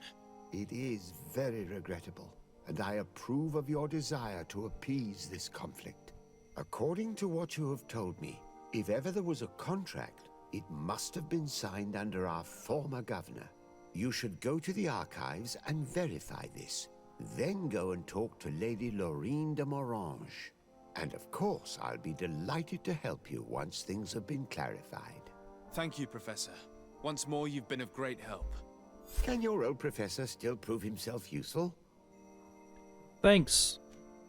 It is very regrettable, and I approve of your desire to appease this conflict. According to what you have told me, if ever there was a contract, it must have been signed under our former governor. You should go to the archives and verify this. Then go and talk to Lady Laurine de Morange. And of course, I'll be delighted to help you once things have been clarified. Thank you, Professor. Once more, you've been of great help. Can your old professor still prove himself useful? Thanks,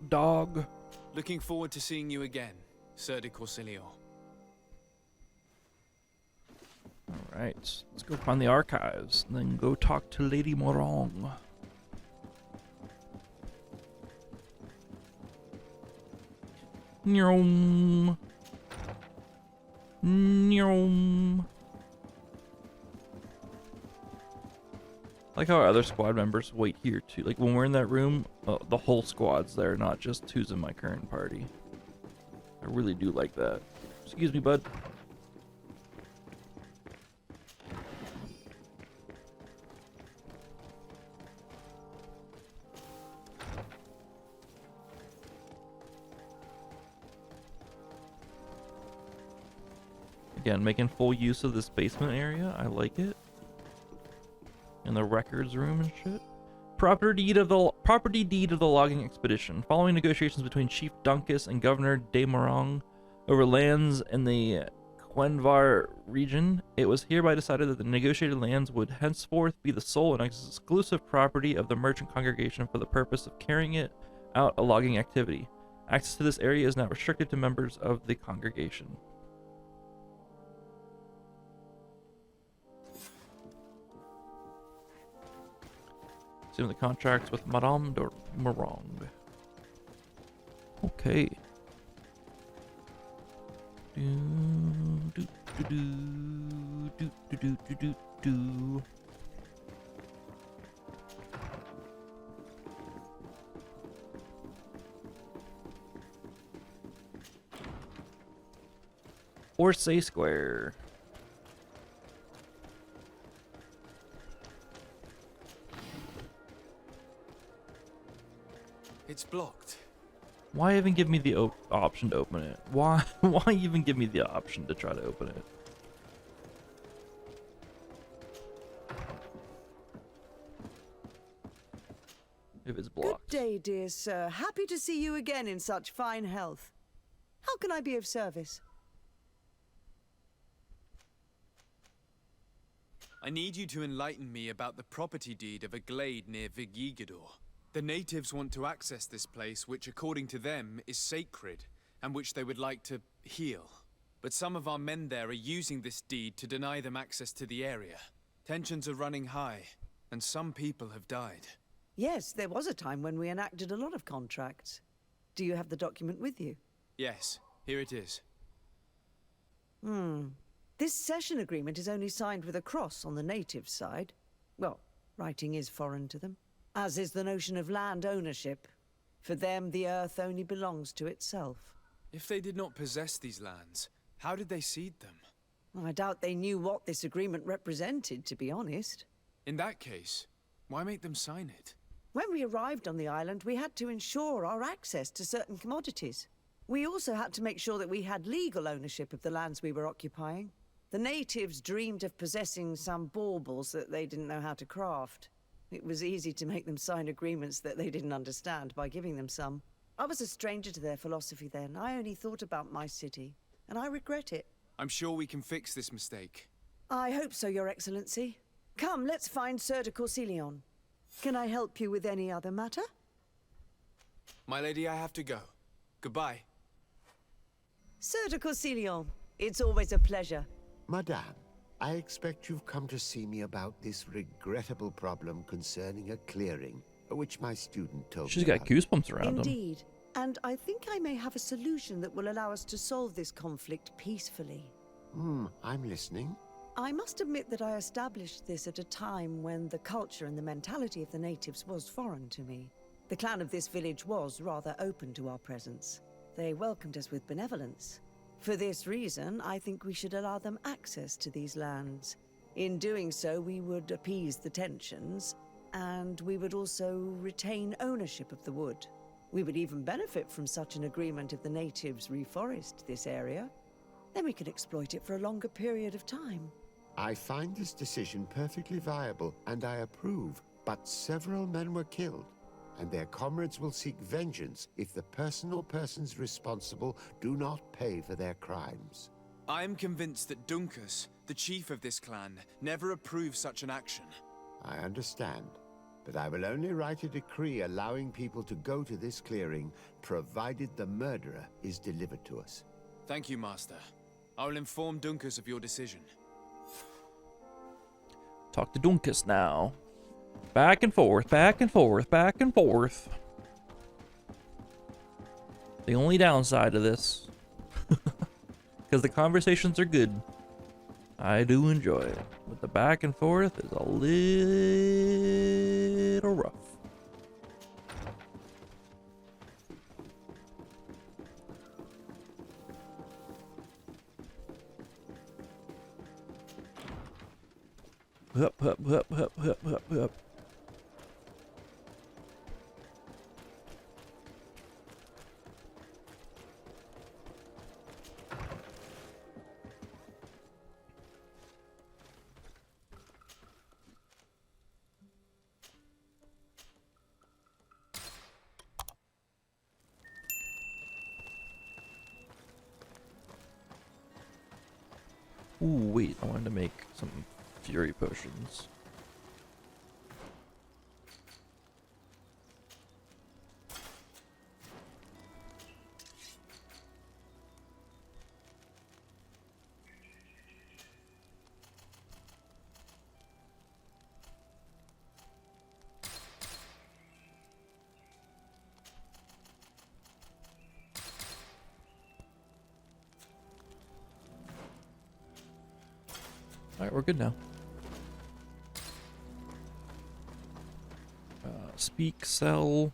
dog. Looking forward to seeing you again, Sir de Corsilion. Alright, let's go find the archives, and then go talk to Lady Morange. Nyom. Nyom. I like how our other squad members wait here too. Like when we're in that room, the whole squad's there, not just who's in my current party. I really do like that. Excuse me, bud. Again, making full use of this basement area. I like it. And the records room and shit. Property deed of the logging expedition. Following negotiations between Chief Dunkus and Governor de Morange over lands in the Quenvar region, it was hereby decided that the negotiated lands would henceforth be the sole and exclusive property of the merchant congregation for the purpose of carrying out a logging activity. Access to this area is now restricted to members of the congregation. Assume the contracts with Madame de Morange. Okay. Orsay Square. It's blocked. Why even give me the option to open it? Why even give me the option to try to open it? If it's blocked. Good day, dear sir. Happy to see you again in such fine health. How can I be of service? I need you to enlighten me about the property deed of a glade near Vigigador. The natives want to access this place, which according to them is sacred, and which they would like to heal. But some of our men there are using this deed to deny them access to the area. Tensions are running high, and some people have died. Yes, there was a time when we enacted a lot of contracts. Do you have the document with you? Yes, here it is. This cession agreement is only signed with a cross on the native side. Well, writing is foreign to them, as is the notion of land ownership. For them, the earth only belongs to itself. If they did not possess these lands, how did they cede them? I doubt they knew what this agreement represented, to be honest. In that case, why make them sign it? When we arrived on the island, we had to ensure our access to certain commodities. We also had to make sure that we had legal ownership of the lands we were occupying. The natives dreamed of possessing some baubles that they didn't know how to craft. It was easy to make them sign agreements that they didn't understand by giving them some. I was a stranger to their philosophy then. I only thought about my city, and I regret it. I'm sure we can fix this mistake. I hope so, Your Excellency. Come, let's find Sir de Corsilion. Can I help you with any other matter? My lady, I have to go. Goodbye. Sir de Corsilion, it's always a pleasure. Madame, I expect you've come to see me about this regrettable problem concerning a clearing, which my student told She's me got about. goosebumps around him. Indeed. And I think I may have a solution that will allow us to solve this conflict peacefully. I'm listening. I must admit that I established this at a time when the culture and the mentality of the natives was foreign to me. The clan of this village was rather open to our presence. They welcomed us with benevolence. For this reason, I think we should allow them access to these lands. In doing so, we would appease the tensions, and we would also retain ownership of the wood. We would even benefit from such an agreement if the natives reforest this area. Then we could exploit it for a longer period of time. I find this decision perfectly viable, and I approve, but several men were killed, and their comrades will seek vengeance if the person or persons responsible do not pay for their crimes. I am convinced that Dunkus, the chief of this clan, never approved such an action. I understand, but I will only write a decree allowing people to go to this clearing, provided the murderer is delivered to us. Thank you, Master. I will inform Dunkus of your decision. Talk to Dunkus now. Back and forth, back and forth, back and forth. The only downside of this, because the conversations are good, I do enjoy it, but the back and forth is a little rough. Hup, hup, hup, hup, hup, hup, hup. Ooh, wait, I wanted to make some fury potions. Alright, we're good now. Speak, sell.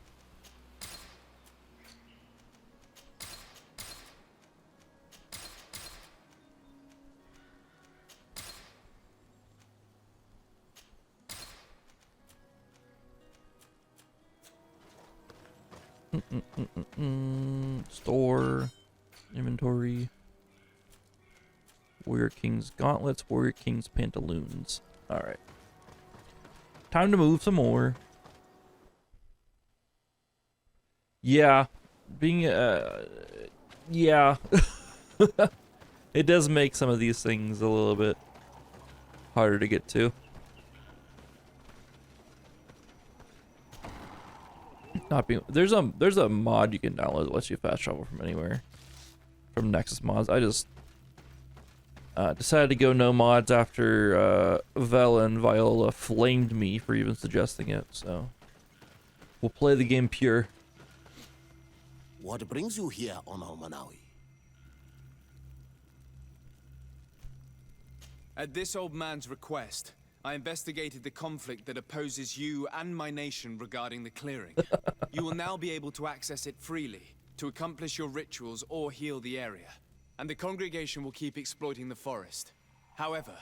Store. Inventory. Warrior King's gauntlets, Warrior King's pantaloons. Alright. Time to move some more. Yeah. Being, yeah. It does make some of these things a little bit harder to get to. Not being, there's a mod you can download that lets you fast travel from anywhere. from Nexus Mods. I just decided to go no mods after Vel and Viola flamed me for even suggesting it, so we'll play the game pure. What brings you here on Almanawi? At this old man's request, I investigated the conflict that opposes you and my nation regarding the clearing. You will now be able to access it freely, to accomplish your rituals or heal the area. And the congregation will keep exploiting the forest. However,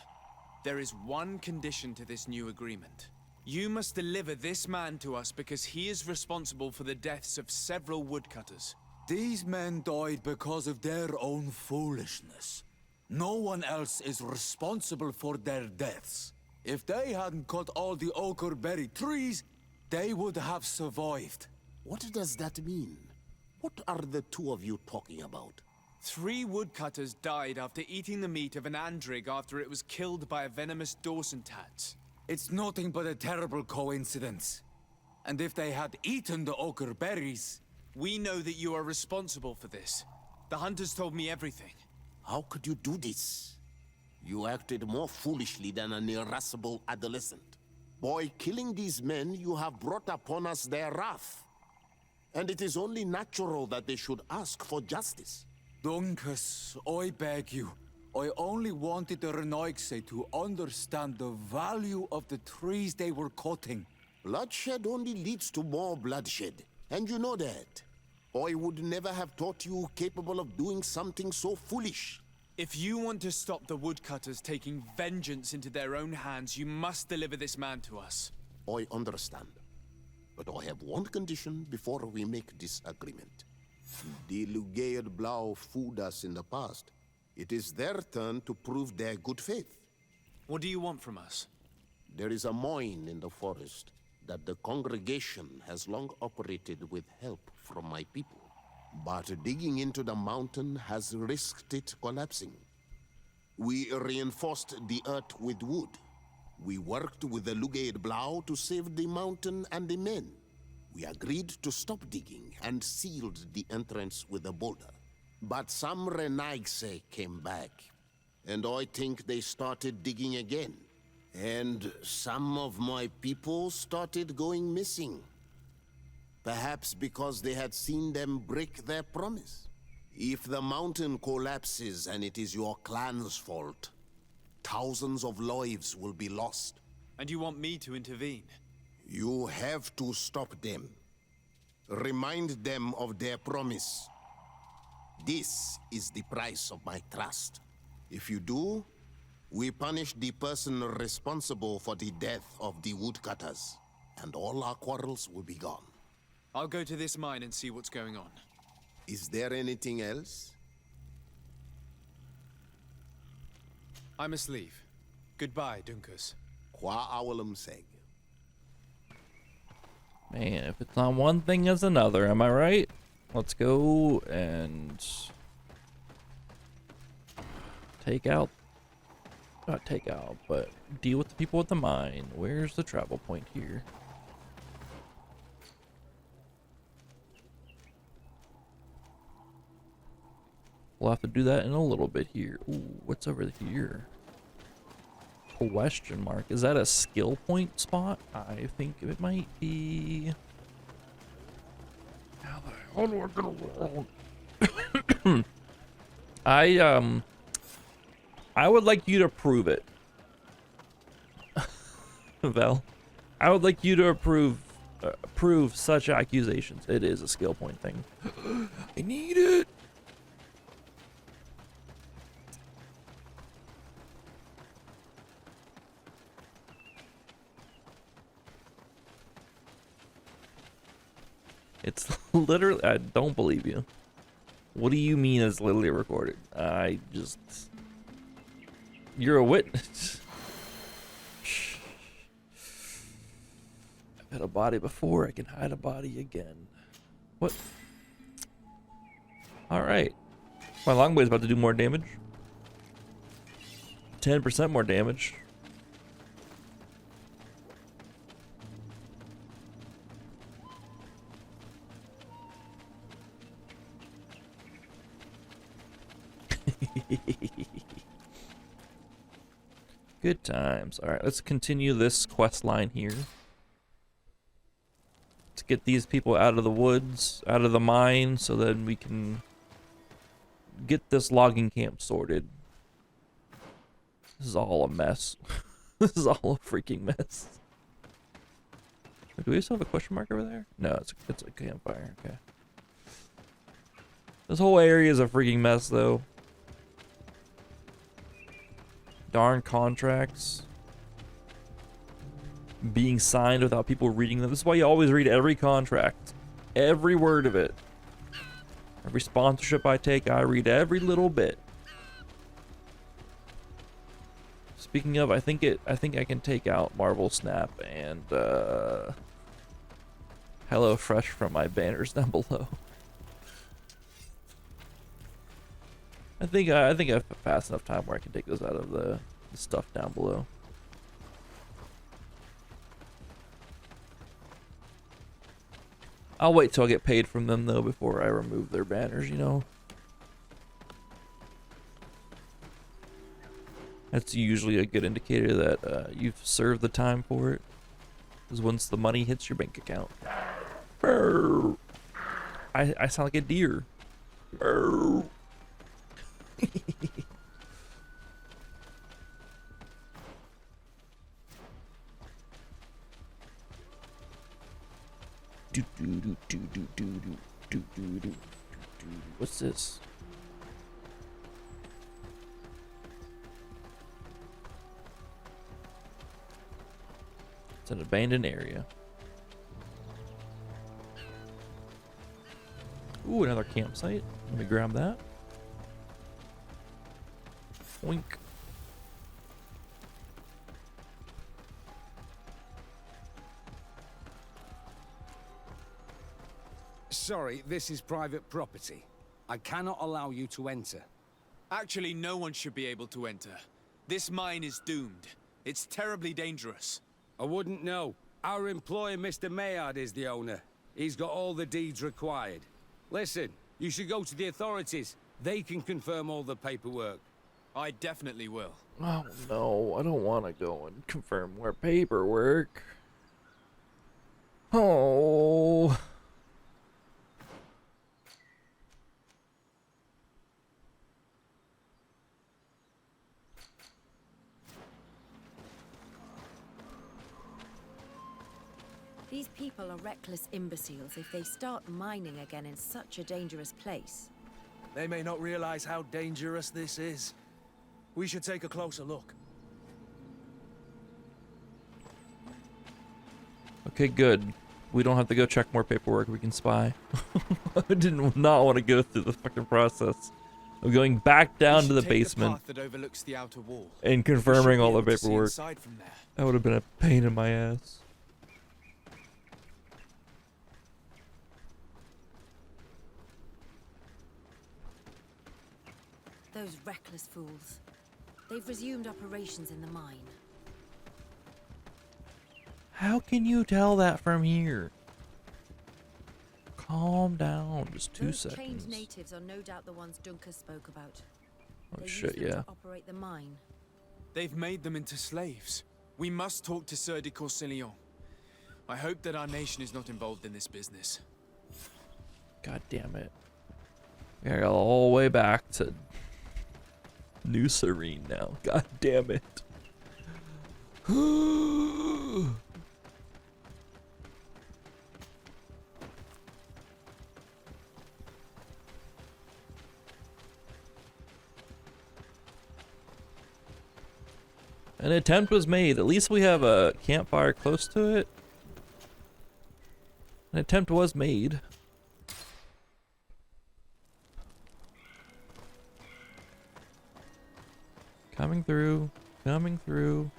there is one condition to this new agreement. You must deliver this man to us because he is responsible for the deaths of several woodcutters. These men died because of their own foolishness. No one else is responsible for their deaths. If they hadn't cut all the ochreberry trees, they would have survived. What does that mean? What are the two of you talking about? 3 woodcutters died after eating the meat of an andrig after it was killed by a venomous Dawson tat. It's nothing but a terrible coincidence. And if they had eaten the ochre berries... We know that you are responsible for this. The hunters told me everything. How could you do this? You acted more foolishly than an irascible adolescent. By killing these men, you have brought upon us their wrath. And it is only natural that they should ask for justice. Dunkus, I beg you. I only wanted the Renoixe to understand the value of the trees they were cutting. Bloodshed only leads to more bloodshed, and you know that. I would never have thought you capable of doing something so foolish. If you want to stop the woodcutters taking vengeance into their own hands, you must deliver this man to us. I understand. But I have one condition before we make this agreement. The Lugaid Blau fooled us in the past. It is their turn to prove their good faith. What do you want from us? There is a mine in the forest that the congregation has long operated with help from my people. But digging into the mountain has risked it collapsing. We reinforced the earth with wood. We worked with the Lugaid Blau to save the mountain and the men. We agreed to stop digging and sealed the entrance with a boulder. But some Renoixe came back, and I think they started digging again. And some of my people started going missing. Perhaps because they had seen them break their promise. If the mountain collapses and it is your clan's fault, thousands of lives will be lost. And you want me to intervene? You have to stop them. Remind them of their promise. This is the price of my trust. If you do, we punish the person responsible for the death of the woodcutters, and all our quarrels will be gone. I'll go to this mine and see what's going on. Is there anything else? I must leave. Goodbye, Dunkus. Qua awalum seg. Man, if it's not one thing, it's another. Am I right? Let's go and not take out, but deal with the people at the mine. Where's the travel point here? We'll have to do that in a little bit here. Ooh, what's over here? Question mark. Is that a skill point spot? I think it might be. How the hell do I get along? I would like you to prove it. Vel, I would like you to prove such accusations. It is a skill point thing. I need it. It's literally, I don't believe you. What do you mean it's literally recorded? You're a witness. I've had a body before, I can hide a body again. What? Alright. My longblade's about to do more damage. 10% more damage. Good times. Alright, let's continue this quest line here. To get these people out of the woods, out of the mine, so then we can get this logging camp sorted. This is all a mess. This is all a freaking mess. Do we still have a question mark over there? No, it's a campfire. Okay. This whole area is a freaking mess, though. Darn contracts being signed without people reading them. This is why you always read every contract, every word of it. Every sponsorship I take, I read every little bit. Speaking of, I think I can take out Marvel Snap and Hello Fresh from my banners down below. I think I've passed enough time where I can take those out of the stuff down below. I'll wait till I get paid from them though before I remove their banners, you know. That's usually a good indicator that you've served the time for it. Because once the money hits your bank account. Brr. I sound like a deer. Brr. What's this? It's an abandoned area. Ooh, another campsite. Let me grab that. Oink. Sorry, this is private property. I cannot allow you to enter. Actually, no one should be able to enter. This mine is doomed. It's terribly dangerous. I wouldn't know. Our employer, Mr. Maillard, is the owner. He's got all the deeds required. Listen, you should go to the authorities. They can confirm all the paperwork. I definitely will. Oh no, I don't want to go and confirm more paperwork. Oh. These people are reckless imbeciles if they start mining again in such a dangerous place. They may not realize how dangerous this is. We should take a closer look. Okay, good. We don't have to go check more paperwork. We can spy. I did not want to go through the fucking process of going back down to the basement that overlooks the outer wall. and confirming all the paperwork. From there. That would have been a pain in my ass. Those reckless fools. They've resumed operations in the mine. How can you tell that from here? Calm down, just 2 Those seconds. trained natives are no doubt the ones Dunkus spoke about. Oh They shit, use them yeah. to operate the mine. They've made them into slaves. We must talk to Sieur de Courcillon. I hope that our nation is not involved in this business. God damn it. We gotta go all the way back to New Serene now. God damn it. An attempt was made. At least we have a campfire close to it. An attempt was made. Coming through. Coming through.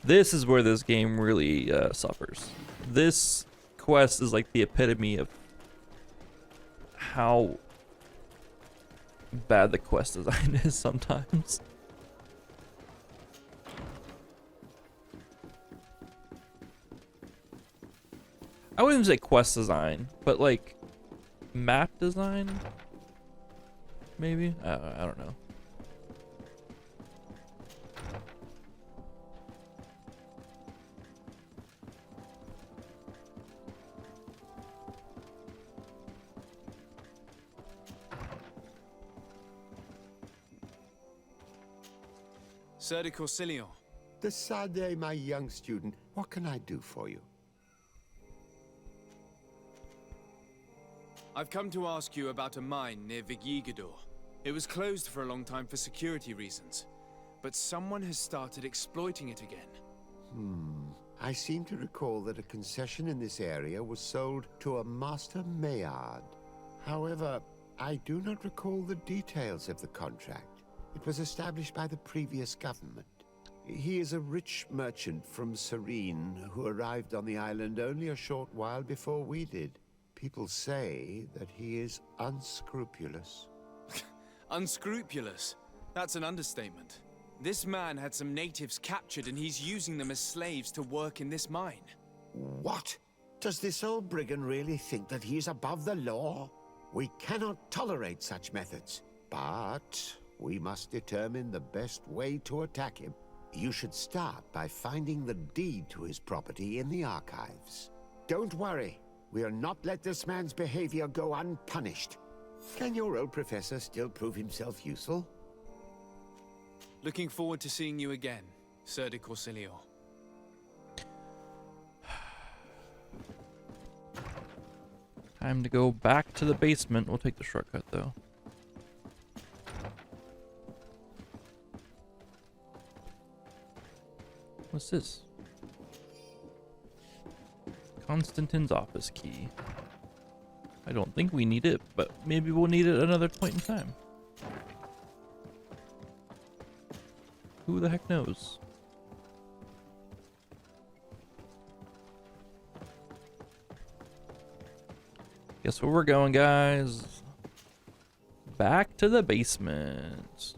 This is where this game really suffers. This quest is like the epitome of how bad the quest design is sometimes. I wouldn't say quest design, but like map design, maybe. I don't know. Sir de Corsilion. Decidez, my young student, what can I do for you? I've come to ask you about a mine near Vigyigador. It was closed for a long time for security reasons, but someone has started exploiting it again. I seem to recall that a concession in this area was sold to a Master Maillard. However, I do not recall the details of the contract. It was established by the previous government. He is a rich merchant from Serene who arrived on the island only a short while before we did. People say that he is unscrupulous. Unscrupulous? That's an understatement. This man had some natives captured and he's using them as slaves to work in this mine. What? Does this old brigand really think that he is above the law? We cannot tolerate such methods, but we must determine the best way to attack him. You should start by finding the deed to his property in the archives. Don't worry, we'll not let this man's behavior go unpunished. Can your old professor still prove himself useful? Looking forward to seeing you again, Sir de Corsilion. Time to go back to the basement. We'll take the shortcut though. What's this? Constantine's office key. I don't think we need it, but maybe we'll need it at another point in time. Who the heck knows? Guess where we're going, guys? Back to the basement.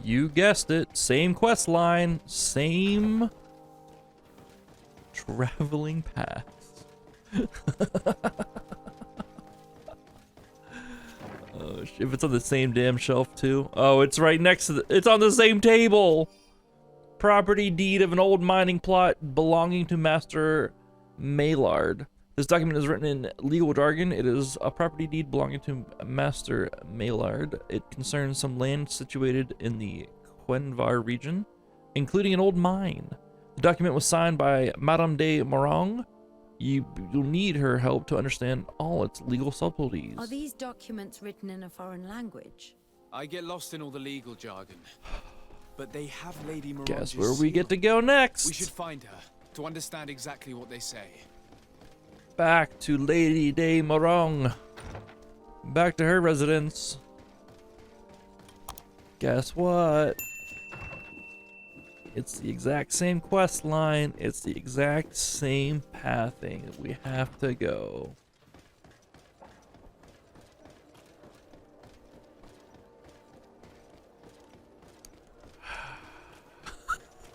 You guessed it, same quest line, same traveling paths. Oh, if it's on the same damn shelf too. Oh, it's right next to it's on the same table. Property deed of an old mining plot belonging to Master Maillard. This document is written in legal jargon. It is a property deed belonging to Master Maillard. It concerns some land situated in the Quenvar region, including an old mine. The document was signed by Madame de Morong. You'll need her help to understand all its legal subtleties. Are these documents written in a foreign language? I get lost in all the legal jargon, but they have Lady Moronge's Guess where we get to go next? We should find her to understand exactly what they say. Back to Lady de Morong. Back to her residence. Guess what? It's the exact same quest line. It's the exact same pathing that we have to go.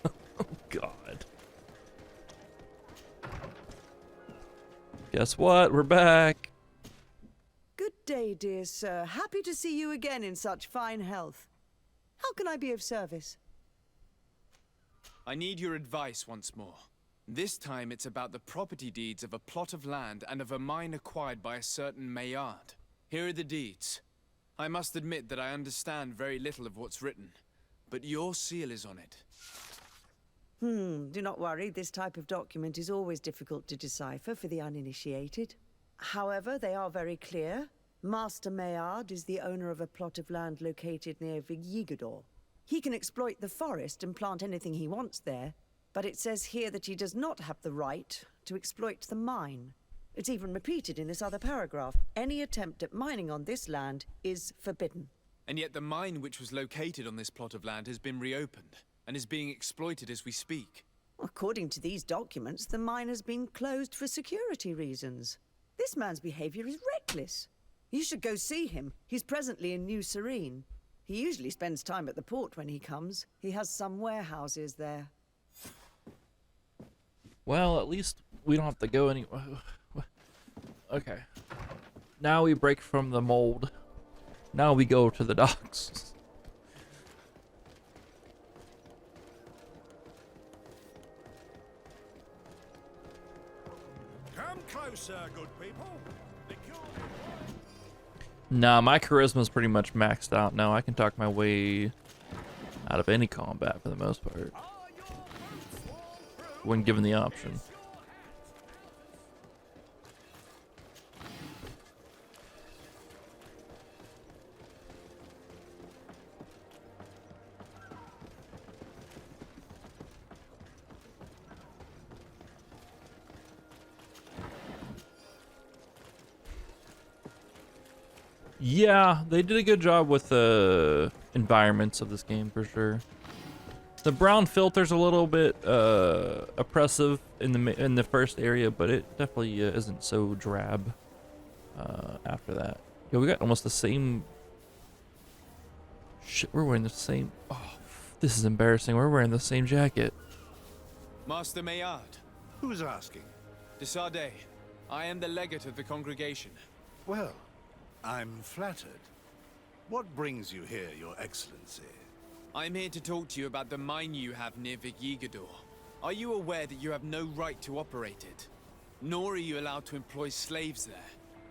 Oh, God. Guess what? We're back. Good day, dear sir. Happy to see you again in such fine health. How can I be of service? I need your advice once more. This time it's about the property deeds of a plot of land and of a mine acquired by a certain Maillard. Here are the deeds. I must admit that I understand very little of what's written, but your seal is on it. Do not worry, this type of document is always difficult to decipher for the uninitiated. However, they are very clear. Master Maillard is the owner of a plot of land located near Vigyigador. He can exploit the forest and plant anything he wants there, but it says here that he does not have the right to exploit the mine. It's even repeated in this other paragraph. Any attempt at mining on this land is forbidden. And yet the mine which was located on this plot of land has been reopened and is being exploited as we speak. According to these documents, the mine has been closed for security reasons. This man's behavior is reckless. You should go see him. He's presently in New Serene. He usually spends time at the port when he comes. He has some warehouses there. Well, at least we don't have to go anywhere. Okay. Now we break from the mold. Now we go to the docks. Come closer, good people. Nah, my charisma's pretty much maxed out now. I can talk my way out of any combat for the most part, when given the option. Yeah, they did a good job with the environments of this game for sure. The brown filter's a little bit oppressive in the first area, but it definitely isn't so drab after that. Yo, we got almost the same. Shit, we're wearing the same. Oh, this is embarrassing. We're wearing the same jacket. Master Maillard. Who's asking? De Sardet. I am the legate of the congregation. Well, I'm flattered. What brings you here, Your Excellency? I'm here to talk to you about the mine you have near Vigigador. Are you aware that you have no right to operate it? Nor are you allowed to employ slaves there.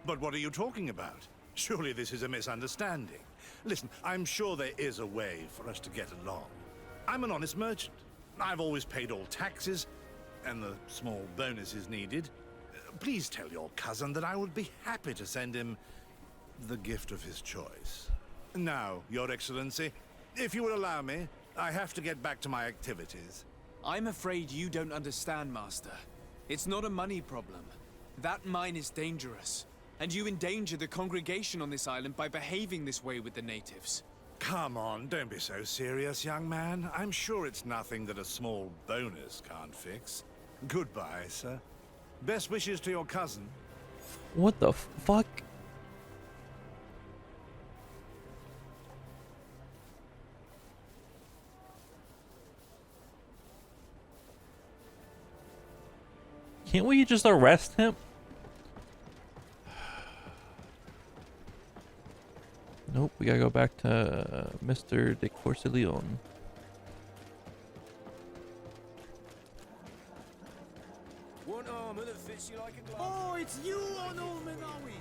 But what are you talking about? Surely this is a misunderstanding. Listen, I'm sure there is a way for us to get along. I'm an honest merchant. I've always paid all taxes, and the small bonuses needed. Please tell your cousin that I would be happy to send him the gift of his choice. Now, Your Excellency, if you will allow me, I have to get back to my activities. I'm afraid you don't understand, Master. It's not a money problem. That mine is dangerous, and you endanger the congregation on this island by behaving this way with the natives. Come on, don't be so serious, young man. I'm sure it's nothing that a small bonus can't fix. Goodbye, sir. Best wishes to your cousin. What the fuck? Can't we just arrest him? Nope, we gotta go back to Mr. de Corseleon. One armor that fits you like a glove. Oh, it's you, Onomenawi!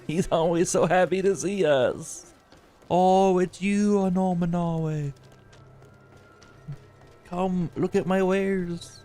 He's always so happy to see us. Oh, it's you, Anomenawe. Come, look at my wares.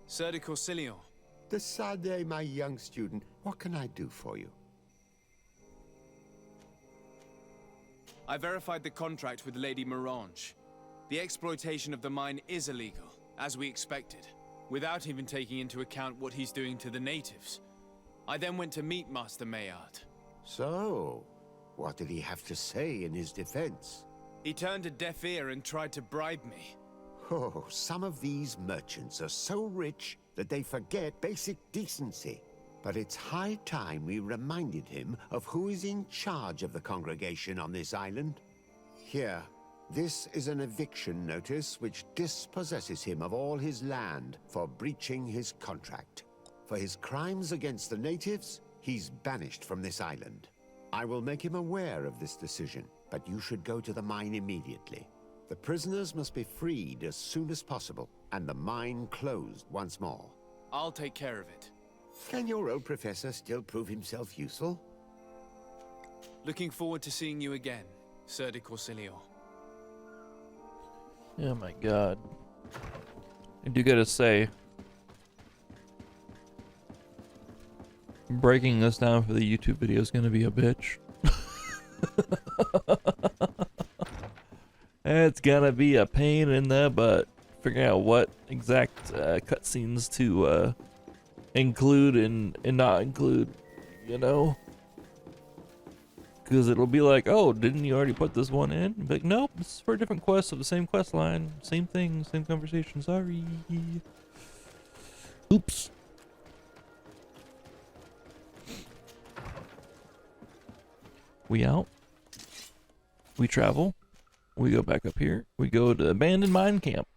Sir de Corseleon. De Sardet, my young student, what can I do for you? I verified the contract with Lady Morange. The exploitation of the mine is illegal, as we expected, without even taking into account what he's doing to the natives. I then went to meet Master Maillard. So, what did he have to say in his defense? He turned a deaf ear and tried to bribe me. Oh, some of these merchants are so rich that they forget basic decency. But it's high time we reminded him of who is in charge of the congregation on this island. Here, this is an eviction notice which dispossesses him of all his land for breaching his contract. For his crimes against the natives, he's banished from this island. I will make him aware of this decision, but you should go to the mine immediately. The prisoners must be freed as soon as possible, and the mine closed once more. I'll take care of it. Can your old professor still prove himself useful? Looking forward to seeing you again, Sir de Corseleon. Oh my god. I do gotta say, breaking this down for the YouTube video is gonna be a bitch. It's gonna be a pain in the butt figuring out what exact cutscenes to include and not include, you know? Because it'll be like, oh, didn't you already put this one in? Be like, nope, this is for a different quest of the same quest line. Same thing, same conversation, sorry. Oops. We out. We travel. We go back up here. We go to abandoned mine camp.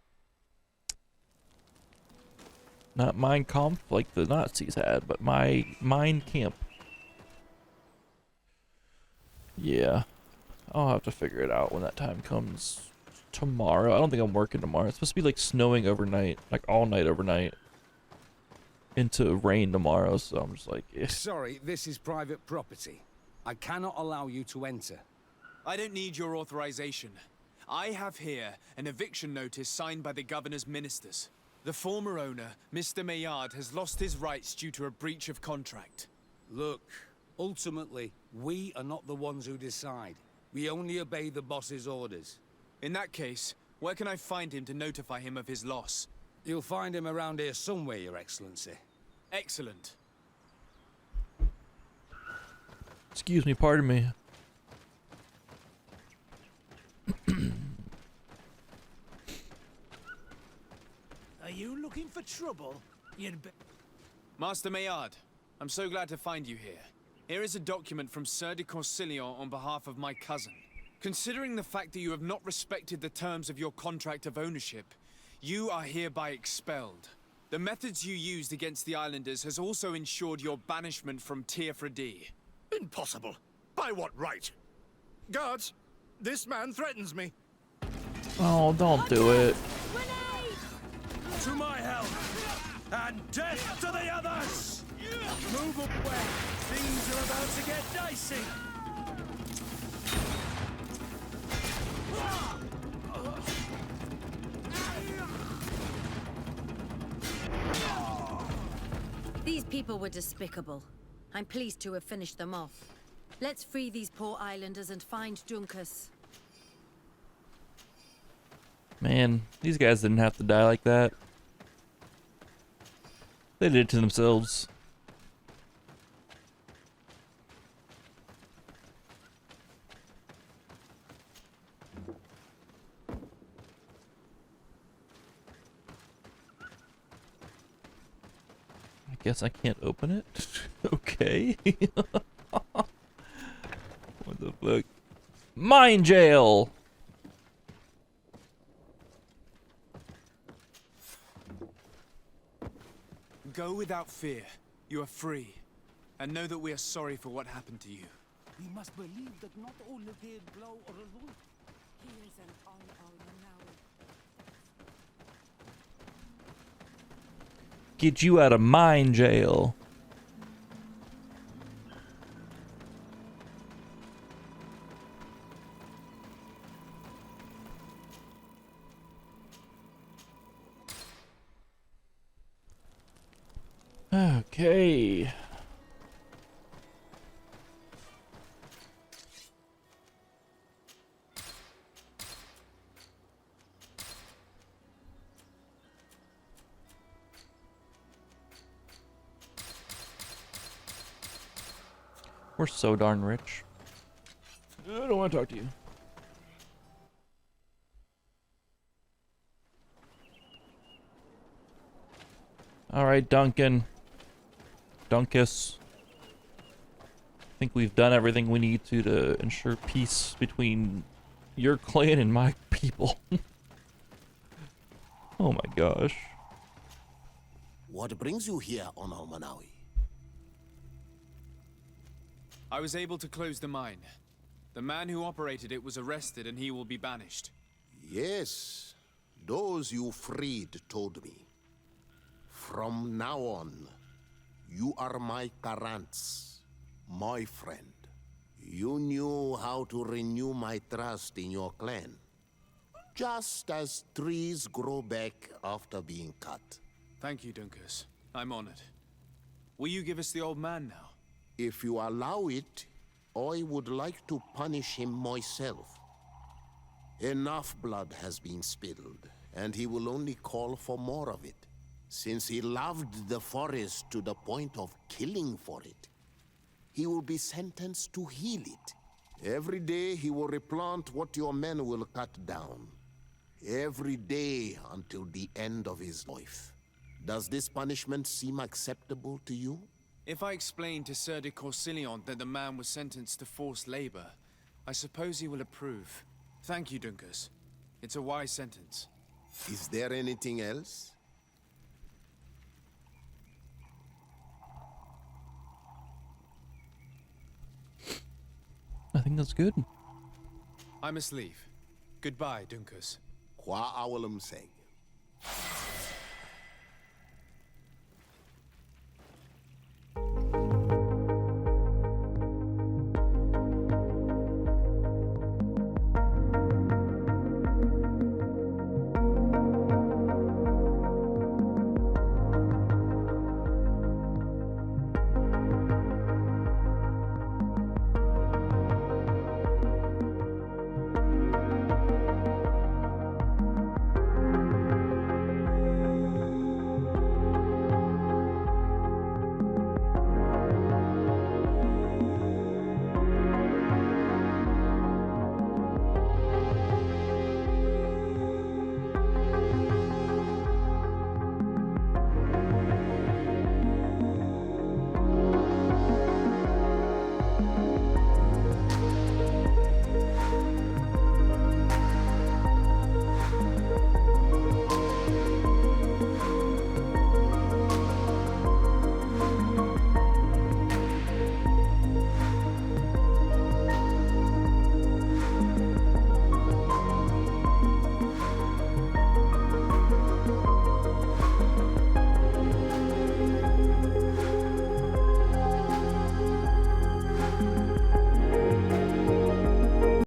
Not Mein Kampf like the Nazis had, but my mine camp. Yeah. I'll have to figure it out when that time comes tomorrow. I don't think I'm working tomorrow. It's supposed to be like snowing overnight, like all night overnight. Into rain tomorrow, so I'm just like, eh. Sorry, this is private property. I cannot allow you to enter. I don't need your authorization. I have here an eviction notice signed by the governor's ministers. The former owner, Mr. Maillard, has lost his rights due to a breach of contract. Look, ultimately, we are not the ones who decide. We only obey the boss's orders. In that case, where can I find him to notify him of his loss? You'll find him around here somewhere, Your Excellency. Excellent. Excuse me, pardon me. Are you looking for trouble? You'd be... Master Maillard, I'm so glad to find you here. Here is a document from Sir de Corsillon on behalf of my cousin. Considering the fact that you have not respected the terms of your contract of ownership, you are hereby expelled. The methods you used against the islanders has also ensured your banishment from Teofredi. Impossible. By what right? Guards, this man threatens me. Oh, don't do it. To my help! And death to the others! Move away! Things are about to get dicey! These people were despicable. I'm pleased to have finished them off. Let's free these poor islanders and find Juncus. Man, these guys didn't have to die like that. They did it to themselves. I guess I can't open it. Okay. What the fuck? Mine jail! Go without fear. You are free. And know that we are sorry for what happened to you. We must believe that not all the dead blow or alone. He is an now. Get you out of mine jail. Okay. We're so darn rich. I don't want to talk to you. All right, Duncan. Dunkus. I think we've done everything we need to ensure peace between your clan and my people. Oh my gosh. What brings you here on Manawi? I was able to close the mine. The man who operated it was arrested and he will be banished. Yes, those you freed told me. From now on, you are my Karants, my friend. You knew how to renew my trust in your clan. Just as trees grow back after being cut. Thank you, Dunkus. I'm honored. Will you give us the old man now? If you allow it, I would like to punish him myself. Enough blood has been spilled, and he will only call for more of it, since he loved the forest to the point of killing for it. He will be sentenced to heal it. Every day he will replant what your men will cut down. Every day until the end of his life. Does this punishment seem acceptable to you? If I explain to Sir de Corsillon that the man was sentenced to forced labor, I suppose he will approve. Thank you, Duncas. It's a wise sentence. Is there anything else? I think that's good. I must leave. Goodbye, Duncas. Qua awalum seg.